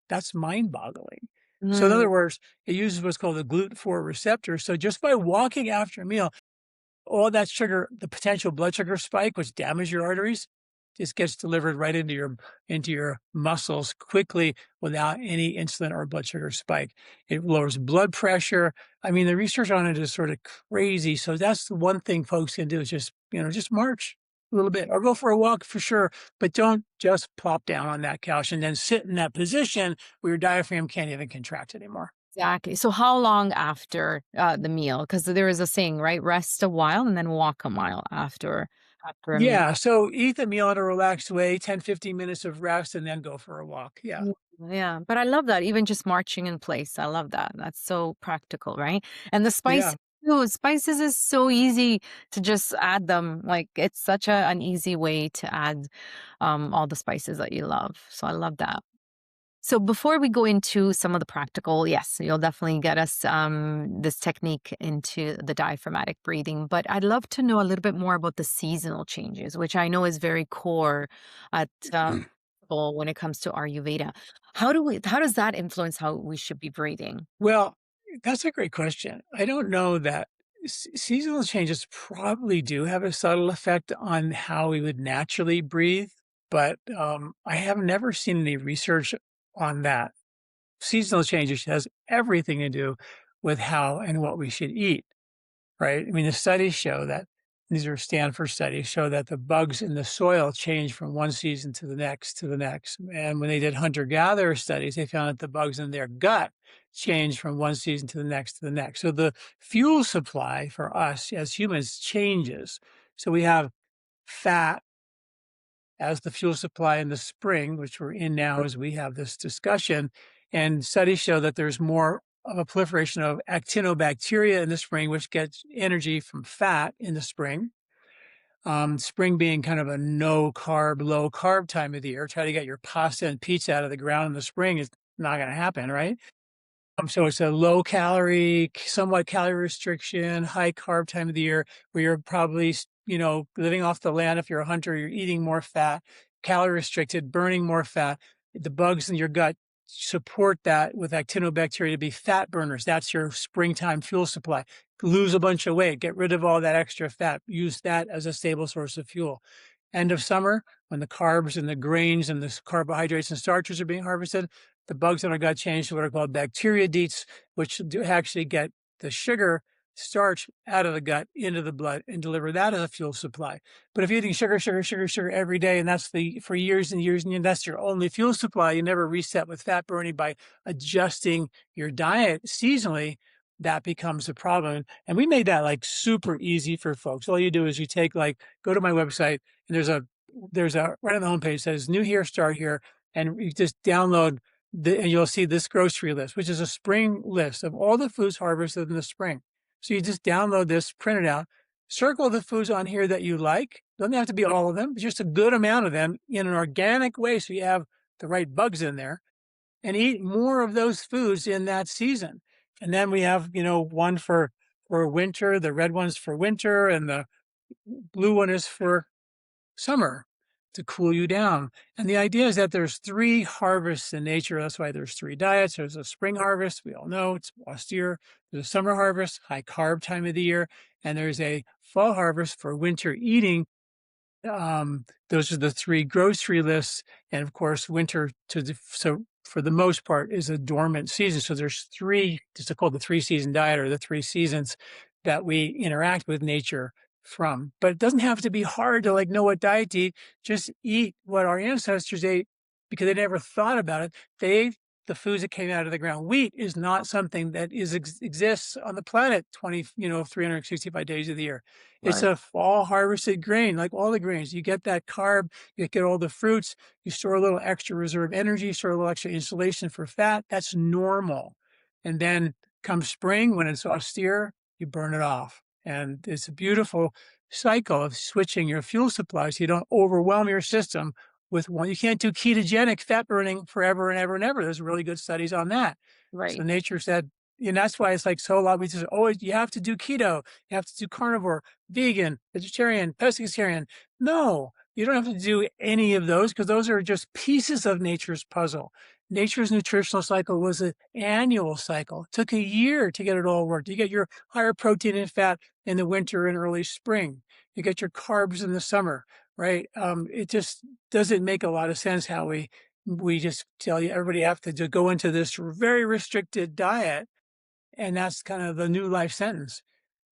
That's mind boggling. So, in Mm, other words, it uses what's called the GLUT4 receptor. So, just by walking after a meal, all that sugar, the potential blood sugar spike, which damages your arteries, just gets delivered right into your muscles quickly without any insulin or blood sugar spike. It lowers blood pressure. I mean, the research on it is sort of crazy. So that's the one thing folks can do is just march a little bit or go for a walk for sure, but don't just plop down on that couch and then sit in that position where your diaphragm can't even contract anymore. exactly. So how long after the meal? Because there is a saying, right? Rest a while and then walk a mile after a meal. Yeah, so eat the meal in a relaxed way, 10, 15 minutes of rest, and then go for a walk. Yeah. Mm, yeah, but I love that. Even just marching in place. I love that. That's so practical, right? And the Yeah. spices too. Spices is so easy to just add them. Like it's such an easy way to add all the spices that you love. So I love that. So before we go into some of the practical, yes, you'll definitely get us this technique into the diaphragmatic breathing. But I'd love to know a little bit more about the seasonal changes, which I know is very core at when it comes to Ayurveda. How does that influence how we should be breathing? Well, that's a great question. I don't know that seasonal changes probably do have a subtle effect on how we would naturally breathe, but I have never seen any research on that. Seasonal changes has everything to do with how and what we should eat. Right? I mean, the studies show that these are Stanford studies show that the bugs in the soil change from one season to the next to the next. And when they did hunter-gatherer studies, they found that the bugs in their gut change from one season to the next to the next. So the fuel supply for us as humans changes. So we have fat as the fuel supply in the spring, which we're in now as we have this discussion. And studies show that there's more of a proliferation of actinobacteria in the spring, which gets energy from fat in the spring. Spring being kind of a no carb, low carb time of the year. Try to get your pasta and pizza out of the ground in the spring is not going to happen, right? So it's a low calorie, somewhat calorie restriction, high carb time of the year where you're probably, living off the land. If you're a hunter, you're eating more fat, calorie restricted, burning more fat. The bugs in your gut support that with actinobacteria to be fat burners. That's your springtime fuel supply. Lose a bunch of weight, get rid of all that extra fat, use that as a stable source of fuel. End of summer, when the carbs and the grains and the carbohydrates and starches are being harvested, the bugs in our gut change to what are called bacteriodiets, which do actually get the sugar, starch out of the gut into the blood and deliver that as a fuel supply. But if you're eating sugar, sugar, sugar, sugar every day, and that's for years and years, and that's your only fuel supply, you never reset with fat burning by adjusting your diet seasonally, that becomes a problem. And we made that like super easy for folks. All you do is go to my website and there's a right on the homepage says new here, start here. And you just download and you'll see this grocery list, which is a spring list of all the foods harvested in the spring. So you just download this, print it out, circle the foods on here that you like. Doesn't have to be all of them, but just a good amount of them in an organic way. So you have the right bugs in there and eat more of those foods in that season. And then we have, one for winter, the red one's for winter and the blue one is for summer. to cool you down. And the idea is that there's three harvests in nature. That's why there's three diets. There's a spring harvest. We all know it's austere. There's a summer harvest, high carb time of the year. And there's a fall harvest for winter eating. Those are the three grocery lists. And of course, winter so for the most part is a dormant season. So there's three, it's called the 3-season diet, or the 3 seasons that we interact with nature from. But it doesn't have to be hard to know what diet to eat. Just eat what our ancestors ate, because they never thought about it. They ate the foods that came out of the ground. Wheat is not something that exists on the planet 365 days of the year. It's Right. a fall harvested grain, like all the grains. You get that carb, you get all the fruits, you store a little extra reserve energy, store a little extra insulation for fat. That's normal. And then come spring, when it's austere, you burn it off. And it's a beautiful cycle of switching your fuel supply so you don't overwhelm your system with one. You can't do ketogenic fat burning forever and ever and ever. There's really good studies on that. So Right. nature said, and that's why it's so a lot of people say, oh, you have to do keto, you have to do carnivore, vegan, vegetarian, pescatarian. No, you don't have to do any of those, because those are just pieces of nature's puzzle. Nature's nutritional cycle was an annual cycle. It took a year to get it all worked. You get your higher protein and fat in the winter and early spring. You get your carbs in the summer, right? It just doesn't make a lot of sense how we just tell you everybody have to go into this very restricted diet. And that's kind of the new life sentence.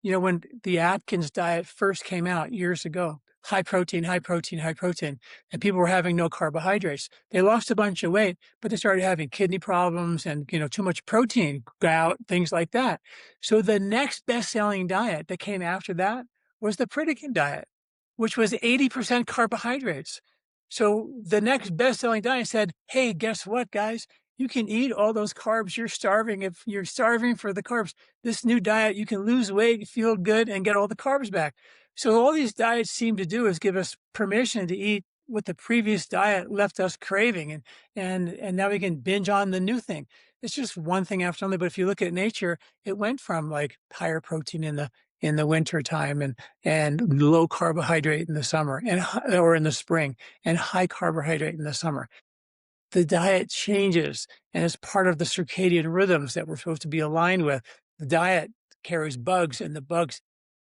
When the Atkins diet first came out years ago, high protein, high protein, high protein, and people were having no carbohydrates. They lost a bunch of weight, but they started having kidney problems and, too much protein, gout, things like that. So the next best-selling diet that came after that was the Pritikin diet, which was 80% carbohydrates. So the next best-selling diet said, hey, guess what, guys? You can eat all those carbs. You're starving. If you're starving for the carbs, this new diet, you can lose weight, feel good, and get all the carbs back. So all these diets seem to do is give us permission to eat what the previous diet left us craving, and now we can binge on the new thing. It's just one thing after another. But if you look at nature, it went from higher protein in the winter time, and low carbohydrate in the summer, or in the spring, and high carbohydrate in the summer. The diet changes, and it's part of the circadian rhythms that we're supposed to be aligned with. The diet carries bugs, and the bugs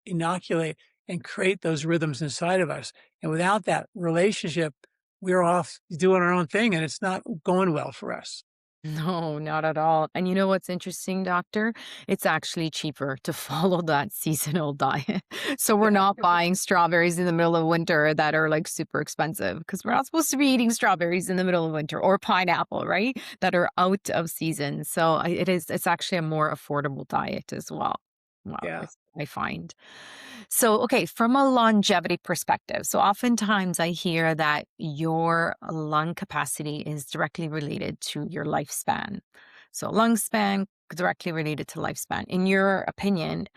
inoculate and create those rhythms inside of us. And without that relationship, we're off doing our own thing, and it's not going well for us. No, not at all. And you know what's interesting, doctor? It's actually cheaper to follow that seasonal diet. So we're Yeah. not buying strawberries in the middle of winter that are super expensive, because we're not supposed to be eating strawberries in the middle of winter, or pineapple, right? That are out of season. So it's actually a more affordable diet as well. Wow, Yeah. I find. So, okay, from a longevity perspective, so oftentimes I hear that your lung capacity is directly related to your lifespan. So, lung span directly related to lifespan. In your opinion,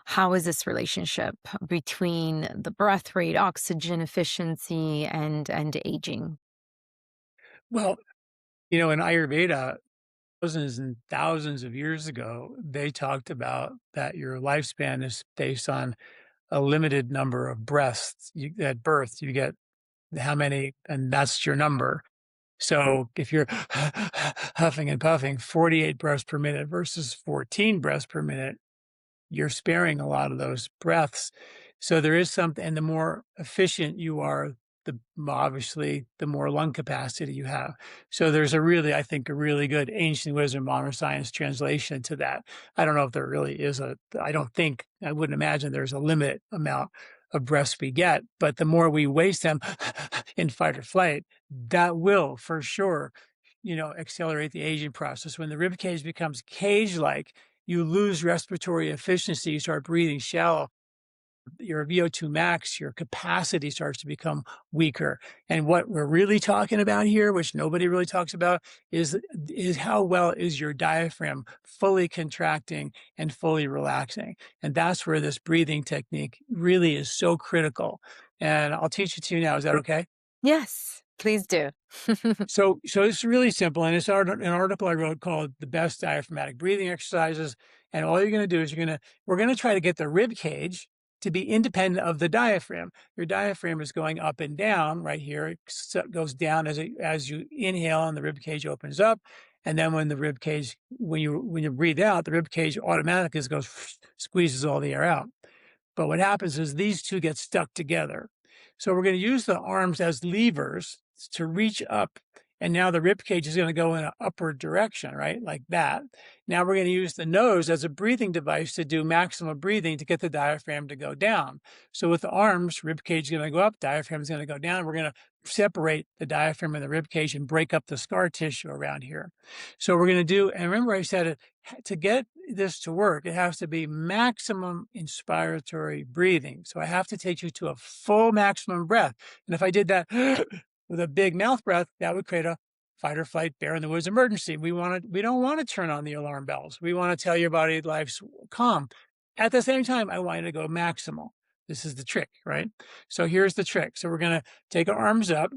how is this relationship between the breath rate, oxygen efficiency, and aging? Well, in Ayurveda, thousands and thousands of years ago, they talked about that your lifespan is based on a limited number of breaths. At birth, you get how many, and that's your number. So if you're huffing and puffing 48 breaths per minute versus 14 breaths per minute, you're sparing a lot of those breaths. So there is something, and the more efficient you are, obviously the more lung capacity you have. So there's I think, a really good ancient wisdom, modern science translation to that. I don't know if there really is I wouldn't imagine there's a limit amount of breaths we get, but the more we waste them in fight or flight, that will for sure, accelerate the aging process. When the rib cage becomes cage-like, you lose respiratory efficiency, you start breathing shallow, your VO2 max, your capacity starts to become weaker. And what we're really talking about here, which nobody really talks about, is how well is your diaphragm fully contracting and fully relaxing. And that's where this breathing technique really is so critical. And I'll teach it to you now. Is that okay? Yes, please do. So it's really simple, and it's an article I wrote called "The Best Diaphragmatic Breathing Exercises." And all you're going to do is we're going to try to get the rib cage to be independent of the diaphragm. Your diaphragm is going up and down right here. It goes down as you inhale and the rib cage opens up. And then when you breathe out, the rib cage automatically goes, squeezes all the air out. But what happens is these two get stuck together. So we're going to use the arms as levers to reach up. And now the rib cage is going to go in an upward direction, right? Like that. Now we're going to use the nose as a breathing device to do maximum breathing to get the diaphragm to go down. So with the arms, rib cage is going to go up, diaphragm is going to go down. We're going to separate the diaphragm and the rib cage and break up the scar tissue around here. So we're going to do, and remember I said it, to get this to work, it has to be maximum inspiratory breathing. So I have to take you to a full maximum breath. And if I did that with a big mouth breath, that would create a fight or flight, bear in the woods emergency. We don't want to turn on the alarm bells. We want to tell your body life's calm. At the same time, I want you to go maximal. This is the trick, right? So here's the trick. So we're going to take our arms up,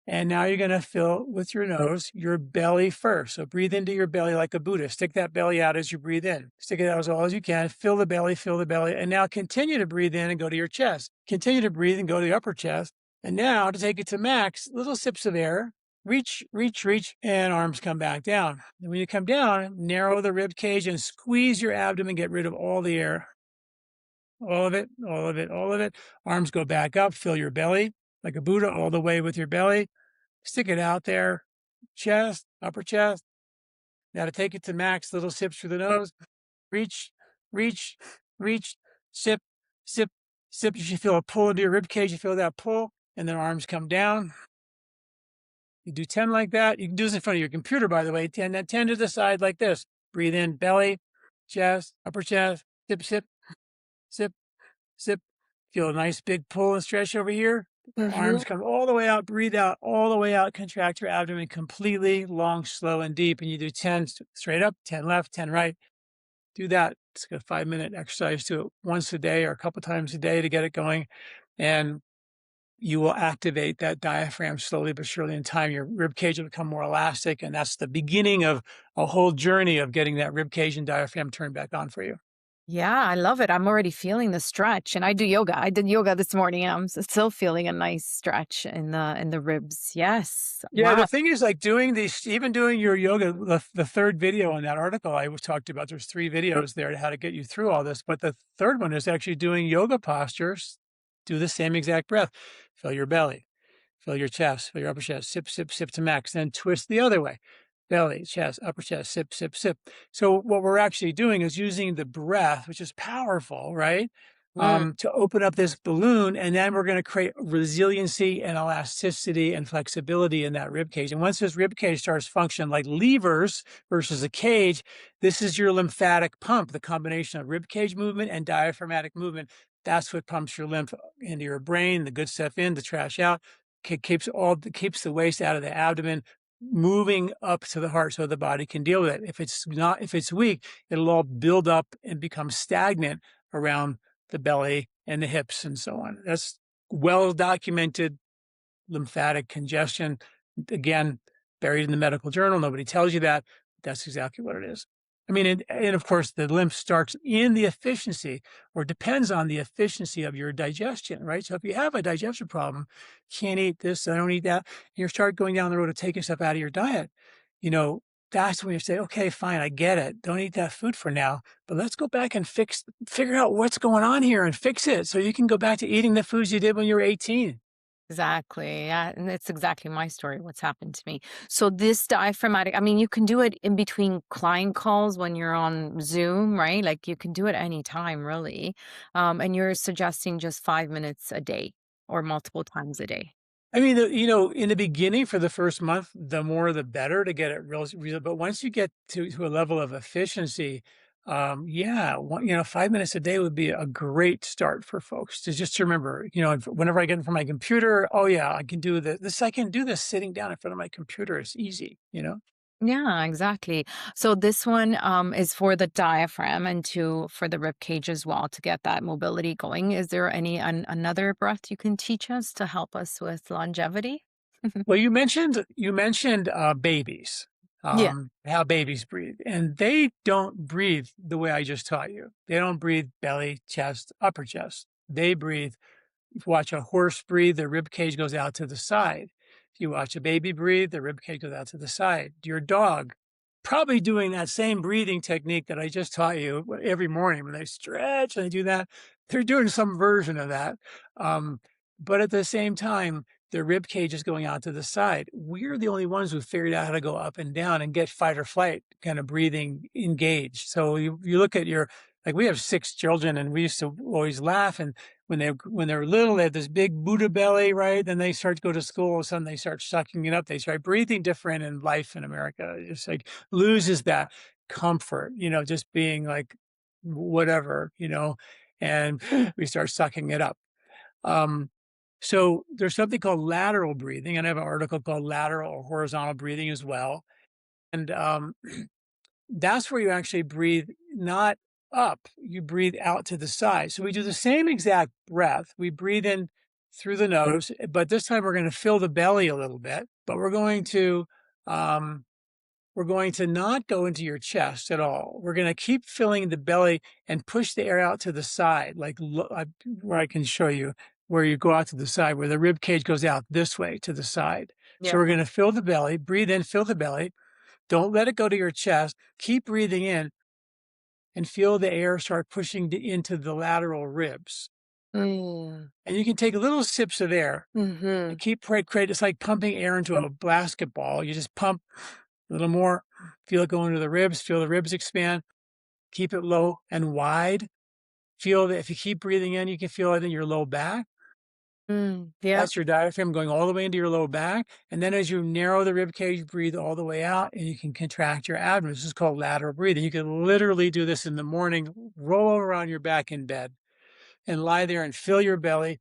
and now you're going to fill with your nose your belly first. So breathe into your belly like a Buddha. Stick that belly out as you breathe in. Stick it out as all as you can. Fill the belly, and now continue to breathe in and go to your chest. Continue to breathe and go to the upper chest. And now to take it to max, little sips of air, reach, and arms come back down. And when you come down, narrow the rib cage and squeeze your abdomen, get rid of all the air. All of it. Arms go back up, fill your belly like a Buddha all the way with your belly. Stick it out there, chest, upper chest. Now to take it to max, little sips through the nose. Reach, sip. You should feel a pull into your rib cage. You feel that pull. And then arms come down. You do 10 like that. You can do this in front of your computer, by the way. 10 to the side like this. Breathe in, belly, chest, upper chest, sip. Feel a nice big pull and stretch over here. Arms come all the way out. Breathe out all the way out. Contract your abdomen completely, long, slow, and deep. And you do 10 straight up, 10 left, 10 right. Do that. It's a 5-minute exercise. Do it once a day or a couple times a day to get it going. And you will activate that diaphragm slowly but surely. In time, your rib cage will become more elastic. And that's the beginning of a whole journey of getting that rib cage and diaphragm turned back on for you. Yeah, I love it. I'm already feeling the stretch, and I do yoga. I did yoga this morning, and I'm still feeling a nice stretch in the ribs. Yes. Yeah, Wow. the thing is, like doing your yoga, the third video in that article I was talked about, there's 3 videos there to how to get you through all this. But the third one is actually doing yoga postures. Do the same exact breath. Fill your belly, fill your chest, fill your upper chest, sip to max, then twist the other way. Belly, chest, upper chest, sip. So what we're actually doing is using the breath, which is powerful, right? To open up this balloon, and then we're going to create resiliency and elasticity and flexibility in that rib cage. And once this rib cage starts functioning like levers versus a cage, this is your lymphatic pump, the combination of rib cage movement and diaphragmatic movement. That's what pumps your lymph into your brain, the good stuff in, the trash out, keeps the waste out of the abdomen, moving up to the heart so the body can deal with it. If it's weak, it'll all build up and become stagnant around the belly and the hips and so on. That's well documented lymphatic congestion. Again, buried in the medical journal. Nobody tells you that. That's exactly what it is. I mean, and of course, the lymph starts in the efficiency or depends on the efficiency of your digestion, right? So if you have a digestion problem, can't eat this, I don't eat that, and you start going down the road of taking stuff out of your diet, that's when you say, okay, fine, I get it. Don't eat that food for now, but let's go back and figure out what's going on here and fix it so you can go back to eating the foods you did when you were 18. Exactly. Yeah, and it's exactly my story, what's happened to me. So this diaphragmatic, I mean, you can do it in between client calls when you're on Zoom, right? Like you can do it anytime, really. And you're suggesting just 5 minutes a day or multiple times a day. I mean, in the beginning for the first month, the more the better to get it real. But once you get to a level of efficiency, 5 minutes a day would be a great start for folks to just remember, whenever I get in front of my computer, oh yeah, I can do this. I can do this sitting down in front of my computer. It's easy, Yeah, exactly. So this one is for the diaphragm and for the rib cage as well to get that mobility going. Is there another breath you can teach us to help us with longevity? Well, you mentioned babies. Yeah. how babies breathe. And they don't breathe the way I just taught you. They don't breathe belly, chest, upper chest. They breathe. If you watch a horse breathe, their rib cage goes out to the side. If you watch a baby breathe, their rib cage goes out to the side. Your dog probably doing that same breathing technique that I just taught you every morning when they stretch and they do that. They're doing some version of that. Um, but at the same time, their rib cage is going out to the side. We're the only ones who figured out how to go up and down and get fight or flight kind of breathing engaged. So you look at like we have 6 children and we used to always laugh. And when they're little, they have this big Buddha belly, right? Then they start to go to school, all of a sudden they start sucking it up. They start breathing different, and life in America just like loses that comfort, just being like whatever, and we start sucking it up. So there's something called lateral breathing, and I have an article called lateral or horizontal breathing as well. And that's where you actually breathe not up, you breathe out to the side. So we do the same exact breath. We breathe in through the nose, but this time we're going to fill the belly a little bit, but um, we're going to not go into your chest at all. We're going to keep filling the belly and push the air out to the side, like where I can show you where you go out to the side, where the rib cage goes out this way to the side. So Yeah. we're going to fill the belly, breathe in, fill the belly. Don't let it go to your chest. Keep breathing in and feel the air start pushing into the lateral ribs. Mm. And you can take little sips of air Mm-hmm. and keep create. It's like pumping air into a basketball. You just pump a little more, feel it go into the ribs, feel the ribs expand, keep it low and wide. Feel that if you keep breathing in, you can feel it in your low back. Yeah. That's your diaphragm going all the way into your low back. And then as you narrow the rib cage, breathe all the way out and you can contract your abdomen. This is called lateral breathing. You can literally do this in the morning, roll over on your back in bed and lie there and fill your belly.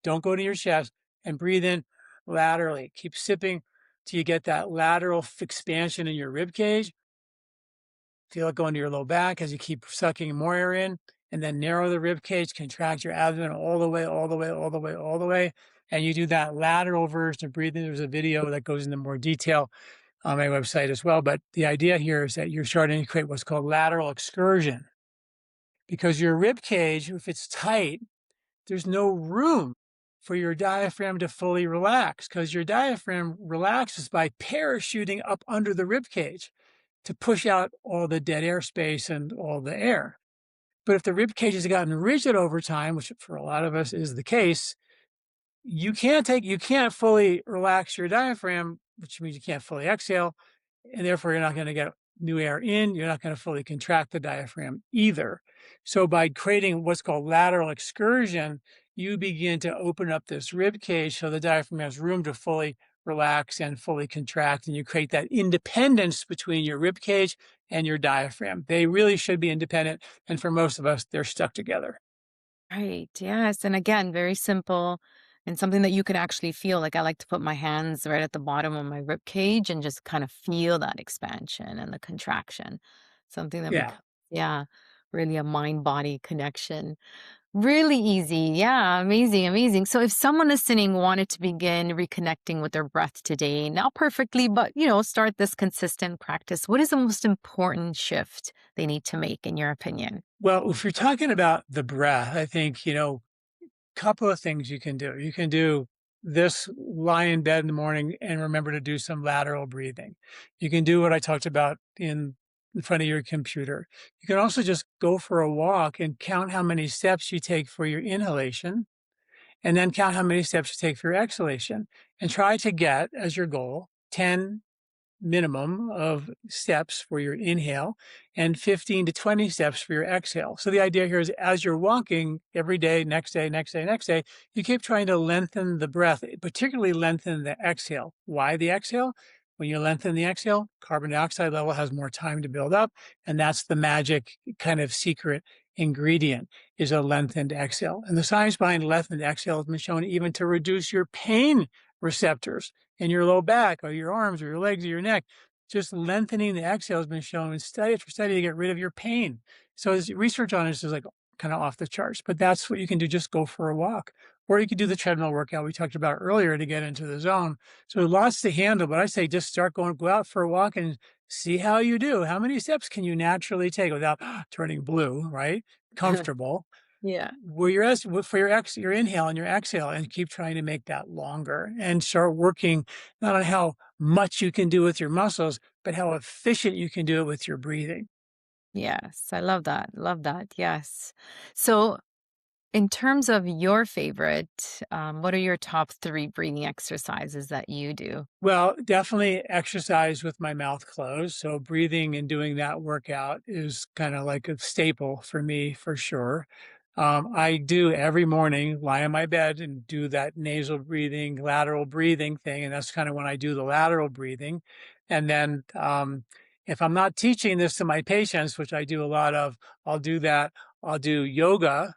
Don't go to your chest and breathe in laterally. Keep sipping till you get that lateral expansion in your rib cage. Feel it go into your low back as you keep sucking more air in, and then narrow the rib cage, contract your abdomen all the way, all the way, all the way, all the way. And you do that lateral version of breathing. There's a video that goes into more detail on my website as well. But the idea here is that you're starting to create what's called lateral excursion, because your rib cage, if it's tight, there's no room for your diaphragm to fully relax, because your diaphragm relaxes by parachuting up under the rib cage to push out all the dead air space and all the air. But if the rib cage has gotten rigid over time, which for a lot of us is the case, you can't fully relax your diaphragm, which means you can't fully exhale, and therefore you're not going to get new air in. You're not going to fully contract the diaphragm either. So by creating what's called lateral excursion, you begin to open up this rib cage so the diaphragm has room to fully relax and fully contract, and you create that independence between your rib cage and your diaphragm. They really should be independent, and for most of us, they're stuck together. Right. Yes. And again, very simple and something that you can actually feel. Like I like to put my hands right at the bottom of my rib cage and just kind of feel that expansion and the contraction. Something that Yeah. becomes, yeah, really a mind body connection. Really easy. Yeah. Amazing. Amazing. So if someone listening wanted to begin reconnecting with their breath today, not perfectly, but, start this consistent practice, what is the most important shift they need to make, in your opinion? Well, if you're talking about the breath, I think, couple of things you can do. You can do this, lie in bed in the morning and remember to do some lateral breathing. You can do what I talked about in front of your computer. You can also just go for a walk and count how many steps you take for your inhalation, and then count how many steps you take for your exhalation, and try to get as your goal 10 minimum of steps for your inhale and 15 to 20 steps for your exhale. So the idea here is as you're walking every day, next day, next day, next day, you keep trying to lengthen the breath, particularly lengthen the exhale. Why the exhale? When you lengthen the exhale, carbon dioxide level has more time to build up. And that's the magic kind of secret ingredient, is a lengthened exhale. And the science behind lengthened exhale has been shown even to reduce your pain receptors in your low back or your arms or your legs or your neck. Just lengthening the exhale has been shown in study after study to get rid of your pain. So there's research on this is like kind of off the charts. But that's what you can do. Just go for a walk. Or you could do the treadmill workout we talked about earlier to get into the zone. So lots to handle, but I say just go out for a walk and see how you do. How many steps can you naturally take without turning blue, right? Comfortable. Yeah. Where your for your inhale and your exhale, and keep trying to make that longer and start working not on how much you can do with your muscles, but how efficient you can do it with your breathing. Yes, I love that. Love that. Yes. So, in terms of your favorite, what are your top 3 breathing exercises that you do? Well, definitely exercise with my mouth closed. So breathing and doing that workout is kind of like a staple for me for sure. I do every morning lie on my bed and do that nasal breathing, lateral breathing thing. And that's kind of when I do the lateral breathing. And then if I'm not teaching this to my patients, which I do a lot of, I'll do that. I'll do yoga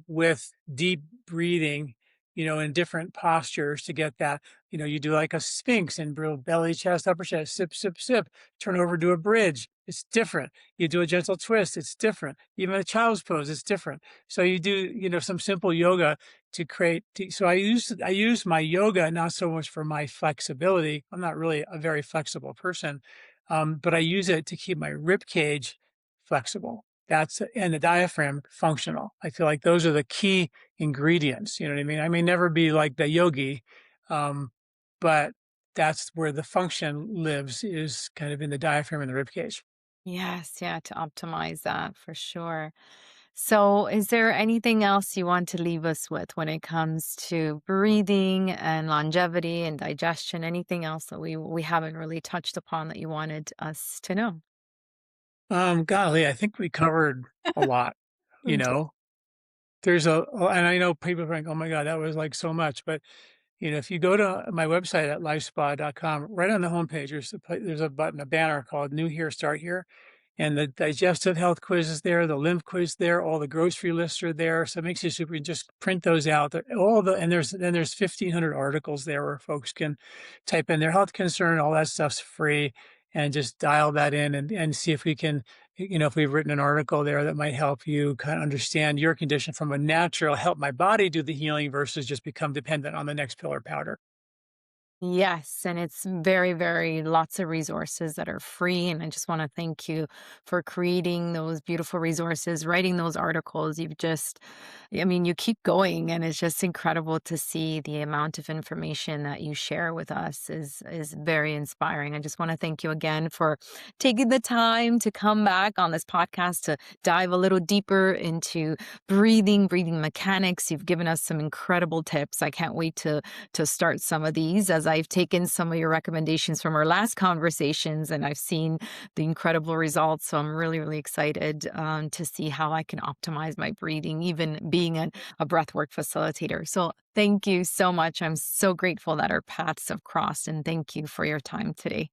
with deep breathing, in different postures to get that. You do like a sphinx and belly, chest, upper chest, sip, sip, sip, turn over to a bridge. It's different. You do a gentle twist. It's different. Even a child's pose, it's different. So you do, some simple yoga to create. So I use my yoga not so much for my flexibility. I'm not really a very flexible person, but I use it to keep my rib cage flexible. And the diaphragm functional. I feel like those are the key ingredients. You know what I mean? I may never be like the yogi, um, but that's where the function lives, is kind of in the diaphragm and the rib cage. Yes, yeah, to optimize that for sure. So, is there anything else you want to leave us with when it comes to breathing and longevity and digestion? Anything else that we haven't really touched upon that you wanted us to know? Golly, I think we covered a lot, you Okay. know. And I know people think, oh my God, that was like so much. But, if you go to my website at lifespa.com, right on the homepage, there's a button, a banner called New Here, Start Here. And the digestive health quiz is there, the lymph quiz there, all the grocery lists are there. So it makes you super. You just print those out. And there's 1,500 articles there where folks can type in their health concern. All that stuff's free, and just dial that in and see if we can, if we've written an article there that might help you kind of understand your condition from a natural, help my body do the healing versus just become dependent on the next pill or powder. Yes, and it's very, very lots of resources that are free. And I just want to thank you for creating those beautiful resources, writing those articles. I mean, you keep going, and it's just incredible to see the amount of information that you share with us is very inspiring. I just want to thank you again for taking the time to come back on this podcast to dive a little deeper into breathing mechanics. You've given us some incredible tips. I can't wait to start some of these as I've taken some of your recommendations from our last conversations and I've seen the incredible results. So I'm really, really excited to see how I can optimize my breathing, even being a breathwork facilitator. So thank you so much. I'm so grateful that our paths have crossed, and thank you for your time today.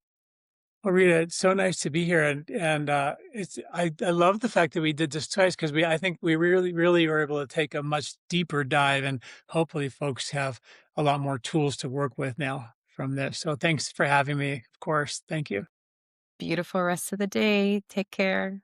Well, Rita, it's so nice to be here, and I love the fact that we did this twice, because I think we really were able to take a much deeper dive, and hopefully folks have a lot more tools to work with now from this. So thanks for having me. Of course, thank you. Beautiful rest of the day. Take care.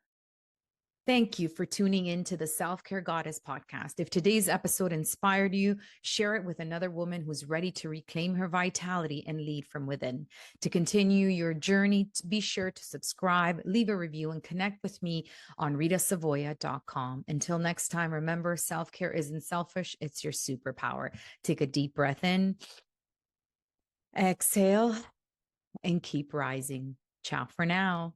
Thank you for tuning in to the Self Care Goddess podcast. If today's episode inspired you, share it with another woman who's ready to reclaim her vitality and lead from within. To continue your journey, be sure to subscribe, leave a review, and connect with me on ritasavoya.com. Until next time, remember, self care isn't selfish, it's your superpower. Take a deep breath in, exhale, and keep rising. Ciao for now.